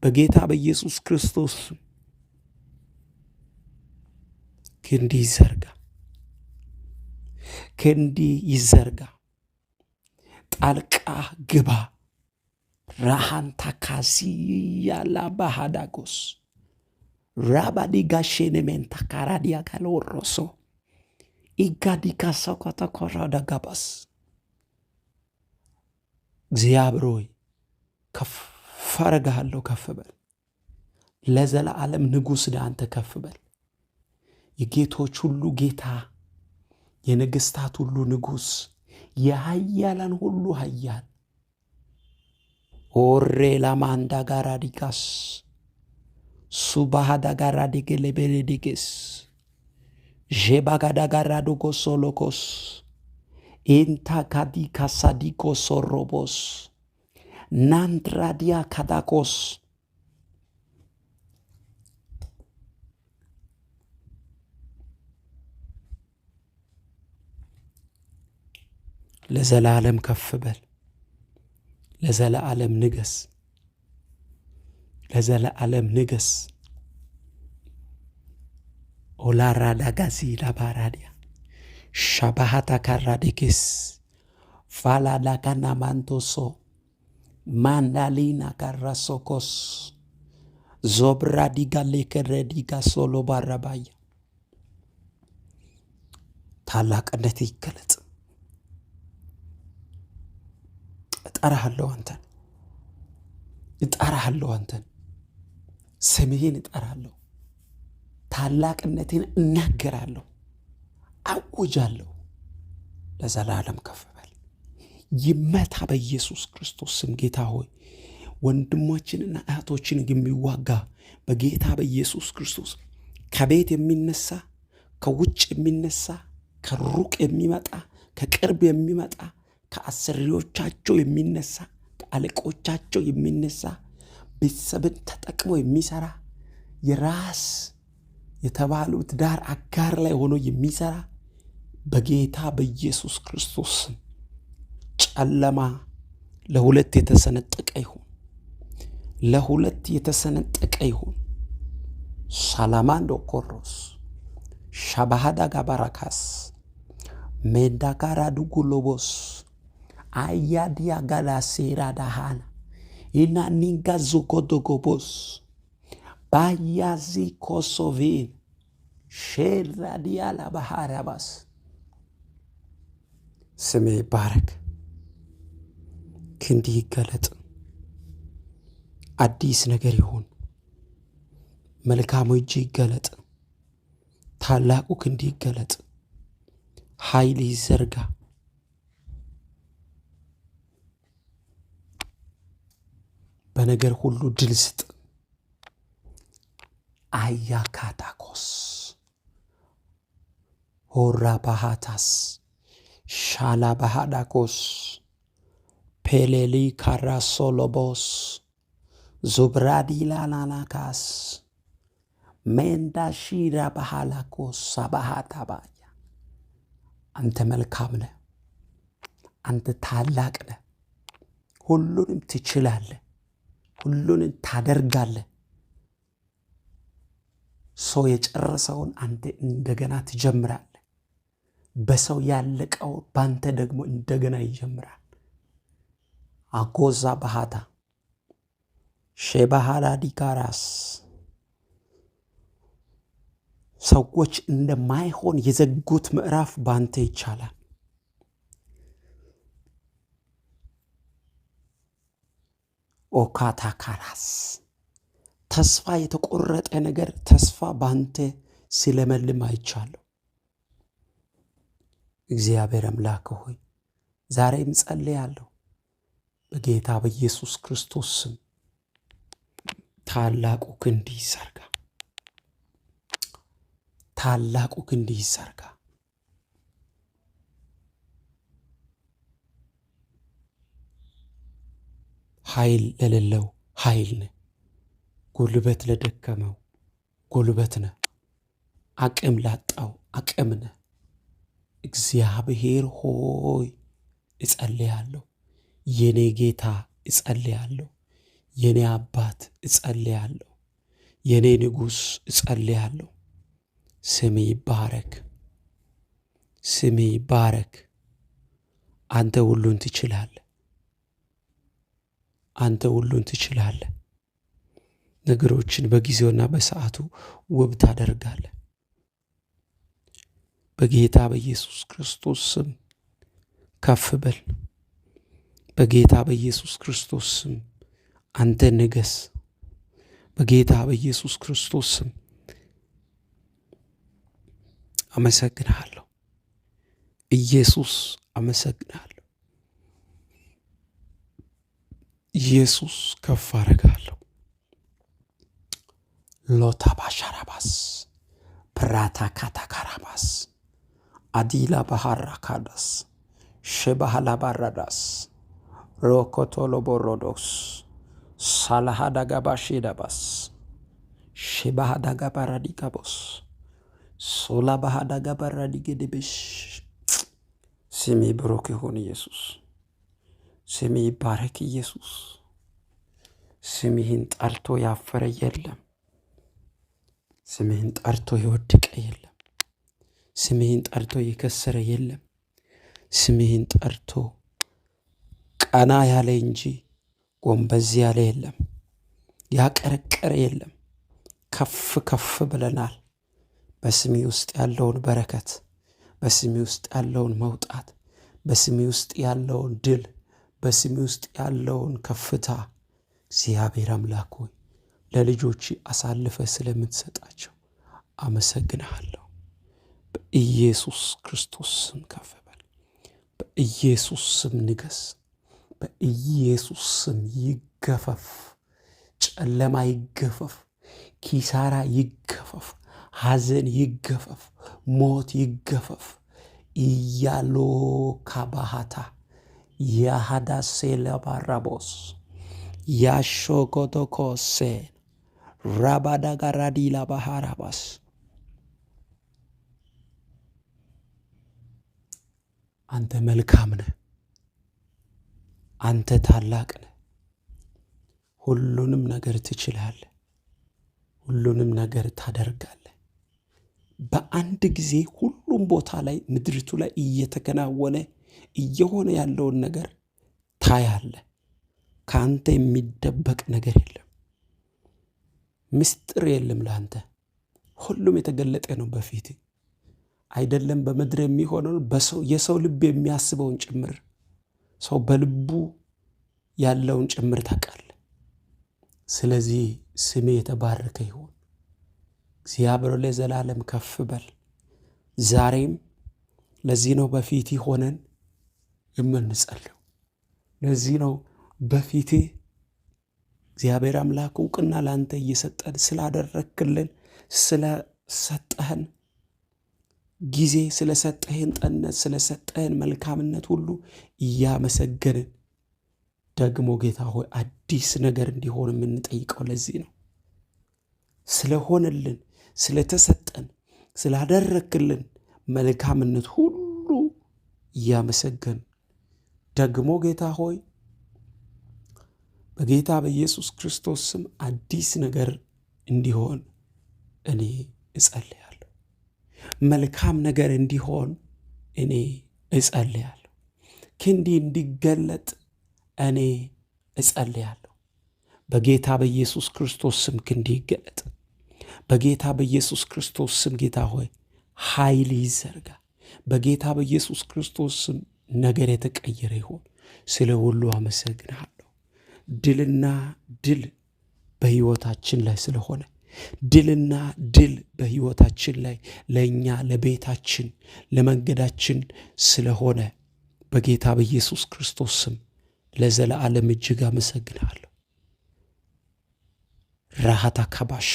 A: በጌታ በኢየሱስ ክርስቶስ ስም ክንዲ ይዘርጋ፣ ክንዲ ይዘርጋ፣ ጣልቃ ግባ። ራሃንታ ካሲያ ላባሃዳጎስ ራባዲጋሼኔሜንታ ካራዲያ ካለወሮሶ ኢጋዲካ ሰኮታ ኮራዳጋባስ እግዚአብሔር ሆይ ከፍ አረግሃለሁ። ከፍ በል ለዘላለም ንጉሥ ነህ አንተ። ከፍ በል የጌቶች ሁሉ ጌታ፣ የነገሥታት ሁሉ ንጉሥ፣ የኃያላን ሁሉ ኃያል ኦሬ ላማንዳ ጋራዲጋስ ሱባሃዳ ጋራዲገሌቤሌዲጌስ ዤባጋዳ ጋራዶጎ ሶሎኮስ ኢንታ ካዲካ ሳዲኮ ሶሮቦስ ናንድራዲያ ካዳኮስ ለዘላለም ከፍ በል፣ ለዘላለም ንገስ፣ ለዘላለም ንገስ። ኦላራዳ ጋዚ ላባራዲያ ሻባሃታ ካራዴኬስ ፋላዳካና ማንቶሶ ማንዳሊና ካራሶኮስ ዞብራዲጋ ሌከረዲጋ ሶሎ ባራባያ ታላቅነት ይገለጥ። እጠራሃለሁ አንተን፣ እጠራሃለሁ አንተን፣ ስምህን እጠራለሁ፣ ታላቅነትን እናገራለሁ፣ አውጃለሁ። ለዘላለም ከፍ በል። ይመታ በኢየሱስ ክርስቶስ ስም። ጌታ ሆይ ወንድሞችንና እህቶችን የሚዋጋ በጌታ በኢየሱስ ክርስቶስ ከቤት የሚነሳ ከውጭ የሚነሳ ከሩቅ የሚመጣ ከቅርብ የሚመጣ ከአሰሪዎቻቸው የሚነሳ ከአለቆቻቸው የሚነሳ ቤተሰብን ተጠቅሞ የሚሰራ የራስ የተባሉት ዳር አጋር ላይ ሆኖ የሚሰራ በጌታ በኢየሱስ ክርስቶስ ጨለማ ለሁለት የተሰነጠቀ ይሁን፣ ለሁለት የተሰነጠቀ ይሁን። ሳላማንዶ ኮሮስ ሻባሃዳ ጋባራካስ ሜዳጋራ ዱጉሎቦስ አያዲያ ጋላሴራ ዳሃና ኢና ኒንጋ ዙጎዶጎቦስ ባያዚ ኮሶቪን ሼራዲያ ላባሃራባስ ስሜ ይባረክ፣ ክንዲ ይገለጥ፣ አዲስ ነገር ይሁን። መልካሙ እጅ ይገለጥ። ታላቁ ክንድ ይገለጥ። ኃይል ይዘርጋ። በነገር ሁሉ ድል ስጥ። አያካታኮስ ሆራ ባሃታስ ሻላ ባሃዳኮስ ፔሌሊ ካራሶሎቦስ ዙብራዲ ላላላካስ ሜንዳሺራ ባሃላኮስ ሳባሃታባያ። አንተ መልካም ነህ። አንተ ታላቅ ነህ። ሁሉንም ትችላለህ። ሁሉንም ታደርጋለህ። ሰው የጨረሰውን አንተ እንደገና ትጀምራለህ። በሰው ያለቀው ባንተ ደግሞ እንደገና ይጀምራል። አጎዛ ባህታ ሼባሃላ ዲካራስ ሰዎች እንደማይሆን የዘጉት ምዕራፍ ባንተ ይቻላል። ኦካታካራስ ተስፋ የተቆረጠ ነገር ተስፋ ባንተ ሲለመልም አይቻለሁ። እግዚአብሔር አምላክ ሆይ ዛሬም ጸልያለሁ በጌታ በኢየሱስ ክርስቶስ ስም ታላቁ ክንድ ይዘርጋ። ታላቁ ክንድ ይዘርጋ። ኃይል ለሌለው ኃይል ነህ። ጉልበት ለደከመው ጉልበት ነህ። አቅም ላጣው አቅም ነህ። እግዚአብሔር ሆይ እጸልያለሁ። የኔ ጌታ እጸልያለሁ። የኔ አባት እጸልያለሁ። የኔ ንጉሥ እጸልያለሁ። ስሜ ይባረክ። ስሜ ይባረክ። አንተ ሁሉን ትችላለህ። አንተ ሁሉን ትችላለህ። ነገሮችን በጊዜውና በሰዓቱ ውብ ታደርጋለህ። በጌታ በኢየሱስ ክርስቶስ ስም ከፍ በል። በጌታ በኢየሱስ ክርስቶስ ስም አንተ ንገስ። በጌታ በኢየሱስ ክርስቶስ ስም አመሰግንሃለሁ። ኢየሱስ አመሰግንሃለሁ። ኢየሱስ ከፍ አረጋለሁ። ሎታ ባሻራባስ ፕራታ ካታካራባስ አዲላ ባህራ ካዳስ ሸባሃላ ባራዳስ ሮኮቶሎ ቦሮዶስ ሳላሃዳጋ ባሺዳባስ ሸባሃዳጋ ባራዲካቦስ ሶላ ባሃዳጋ ባራዲገድብሽ። ስሜ ብሩክ ይሁን ኢየሱስ። ስሜ ይባረክ ኢየሱስ። ስምህን ጠርቶ ያፈረ የለም። ስምህን ጠርቶ የወደቀ የለም። ስምህን ጠርቶ የከሰረ የለም። ስምህን ጠርቶ ቀና ያለ እንጂ ጎንበዝ ያለ የለም። ያቀረቀረ የለም። ከፍ ከፍ ብለናል። በስሜ ውስጥ ያለውን በረከት፣ በስሜ ውስጥ ያለውን መውጣት፣ በስሜ ውስጥ ያለውን ድል፣ በስሜ ውስጥ ያለውን ከፍታ እግዚአብሔር አምላክ ሆይ ለልጆች አሳልፈ ስለምትሰጣቸው አመሰግንሃለሁ። በኢየሱስ ክርስቶስ ስም ከፍ በል። በኢየሱስ ስም ንገስ። በኢየሱስ ስም ይገፈፍ። ጨለማ ይገፈፍ። ኪሳራ ይገፈፍ። ሐዘን ይገፈፍ። ሞት ይገፈፍ። ኢያሎ ካባሃታ ያሃዳሴ ለባራቦስ ያሾኮቶኮሴ ራባዳጋራዲላ ባሃራባስ። አንተ መልካም ነህ። አንተ ታላቅ ነህ። ሁሉንም ነገር ትችላለህ። ሁሉንም ነገር ታደርጋለህ። በአንድ ጊዜ ሁሉም ቦታ ላይ ምድሪቱ ላይ እየተከናወነ እየሆነ ያለውን ነገር ታያለህ። ከአንተ የሚደበቅ ነገር የለም። ምስጢር የለም ለአንተ። ሁሉም የተገለጠ ነው በፊት። አይደለም በምድር የሚሆነው የሰው ልብ የሚያስበውን ጭምር፣ ሰው በልቡ ያለውን ጭምር ታውቃለህ። ስለዚህ ስሜ የተባረከ ይሁን። እግዚአብሔር ለዘላለም ከፍ በል። ዛሬም ለዚህ ነው በፊት ሆነን የምንጸልየው። ለዚህ ነው በፊት እግዚአብሔር አምላክ ዕውቅና ላንተ እየሰጠን ስላደረክልን፣ ስለሰጠህን ጊዜ፣ ስለሰጠህን ጠነት፣ ስለሰጠህን መልካምነት ሁሉ እያመሰገንን ደግሞ ጌታ ሆይ አዲስ ነገር እንዲሆን የምንጠይቀው ለዚህ ነው። ስለሆነልን፣ ስለተሰጠን፣ ስላደረክልን መልካምነት ሁሉ እያመሰገን ደግሞ ጌታ ሆይ በጌታ በኢየሱስ ክርስቶስ ስም አዲስ ነገር እንዲሆን እኔ እጸልያለሁ። መልካም ነገር እንዲሆን እኔ እጸልያለሁ። ክንዲ እንዲገለጥ እኔ እጸልያለሁ። በጌታ በኢየሱስ ክርስቶስ ስም ክንዲ ይገለጥ። በጌታ በኢየሱስ ክርስቶስ ስም ጌታ ሆይ ኃይል ይዘርጋ። በጌታ በኢየሱስ ክርስቶስ ስም ነገር የተቀየረ ይሁን። ስለ ሁሉ አመሰግናለሁ። ድልና ድል በሕይወታችን ላይ ስለሆነ፣ ድልና ድል በሕይወታችን ላይ ለእኛ፣ ለቤታችን፣ ለመንገዳችን ስለሆነ በጌታ በኢየሱስ ክርስቶስ ስም ለዘለዓለም እጅግ አመሰግናለሁ። ራሃታ ካባሽ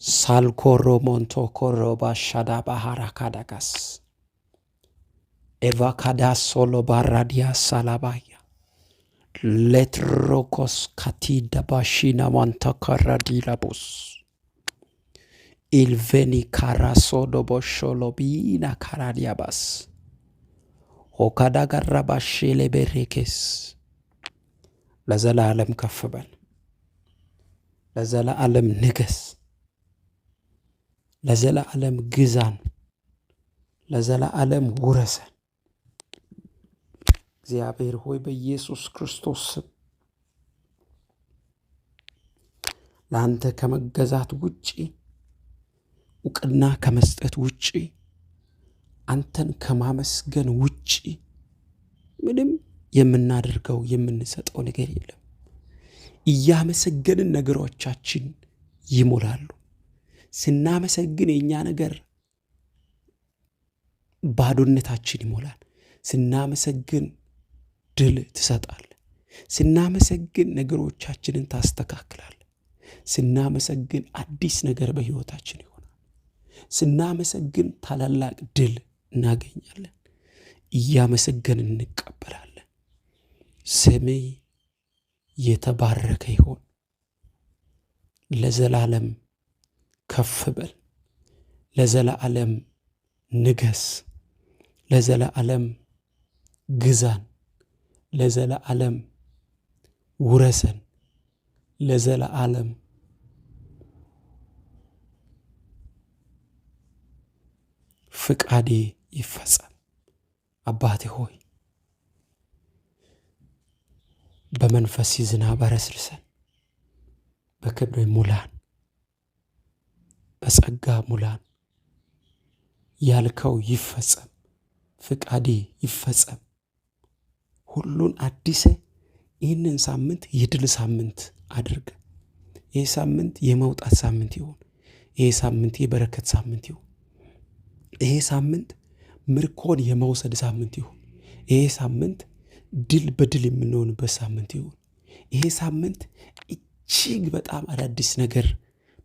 A: ሳልኮሮ ሞንቶ ኮሮ ባሻዳ ባህራ ካዳጋስ ኤቫካዳ ሶሎ ባራዲያ ሳላባያ ሌትሮኮስ ካቲዳ ባሺና ማንታ ካራዲላቦስ ኢልቬኒ ካራሶዶ ቦሾሎ ቢና ካራዲያባስ ሆካዳ ጋራባሼ ለቤሬኬስ ለዘላለም ከፍ በል። ለዘላለም ንገስ። ለዘላለም ግዛን። ለዘላለም ውረሰን። እግዚአብሔር ሆይ በኢየሱስ ክርስቶስ ስም ለአንተ ከመገዛት ውጪ፣ ዕውቅና ከመስጠት ውጪ፣ አንተን ከማመስገን ውጪ ምንም የምናደርገው የምንሰጠው ነገር የለም። እያመሰገንን ነገሮቻችን ይሞላሉ። ስናመሰግን የኛ ነገር ባዶነታችን ይሞላል። ስናመሰግን ድል ትሰጣል። ስናመሰግን ነገሮቻችንን ታስተካክላል። ስናመሰግን አዲስ ነገር በሕይወታችን ይሆናል። ስናመሰግን ታላላቅ ድል እናገኛለን። እያመሰገን እንቀበላለን። ስሜ የተባረከ ይሁን። ለዘላለም ከፍ በል። ለዘላለም ንገስ። ለዘላለም ግዛን። ለዘላለም ውረሰን። ለዘላለም ፍቃዴ ይፈጸም። አባቴ ሆይ በመንፈስ ዝናብ አረስርሰን፣ በክብር ሙላን፣ በጸጋ ሙላን። ያልከው ይፈጸም፣ ፍቃዴ ይፈጸም። ሁሉን አዲስ ይህንን ሳምንት የድል ሳምንት አድርግ። ይህ ሳምንት የመውጣት ሳምንት ይሁን። ይህ ሳምንት የበረከት ሳምንት ይሁን። ይሄ ሳምንት ምርኮን የመውሰድ ሳምንት ይሁን። ይሄ ሳምንት ድል በድል የምንሆንበት ሳምንት ይሁን። ይሄ ሳምንት እጅግ በጣም አዳዲስ ነገር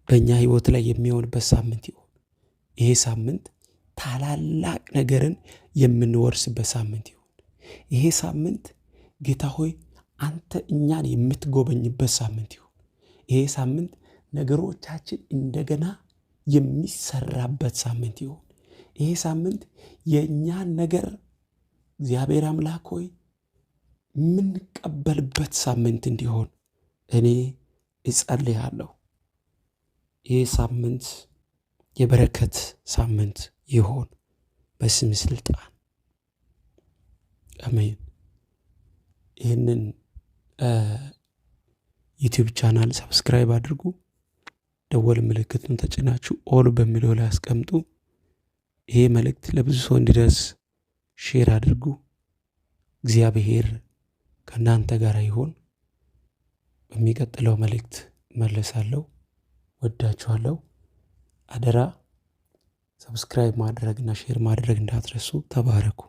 A: በእኛ ሕይወት ላይ የሚሆንበት ሳምንት ይሁን። ይሄ ሳምንት ታላላቅ ነገርን የምንወርስበት ሳምንት ይሁን። ይሄ ሳምንት ጌታ ሆይ አንተ እኛን የምትጎበኝበት ሳምንት ይሁን። ይሄ ሳምንት ነገሮቻችን እንደገና የሚሰራበት ሳምንት ይሁን። ይሄ ሳምንት የእኛን ነገር እግዚአብሔር አምላክ ሆይ የምንቀበልበት ሳምንት እንዲሆን እኔ እጸልያለሁ። ይህ ሳምንት የበረከት ሳምንት ይሆን በስም ስልጣን አሜን። ይህንን ዩቲዩብ ቻናል ሰብስክራይብ አድርጉ። ደወል ምልክቱን ተጭናችሁ ኦል በሚለው ላይ አስቀምጡ። ይሄ መልእክት ለብዙ ሰው እንዲደርስ ሼር አድርጉ። እግዚአብሔር ከእናንተ ጋር ይሆን። በሚቀጥለው መልእክት መለሳለሁ። ወዳችኋለሁ። አደራ ሰብስክራይብ ማድረግና ሼር ማድረግ እንዳትረሱ። ተባረኩ።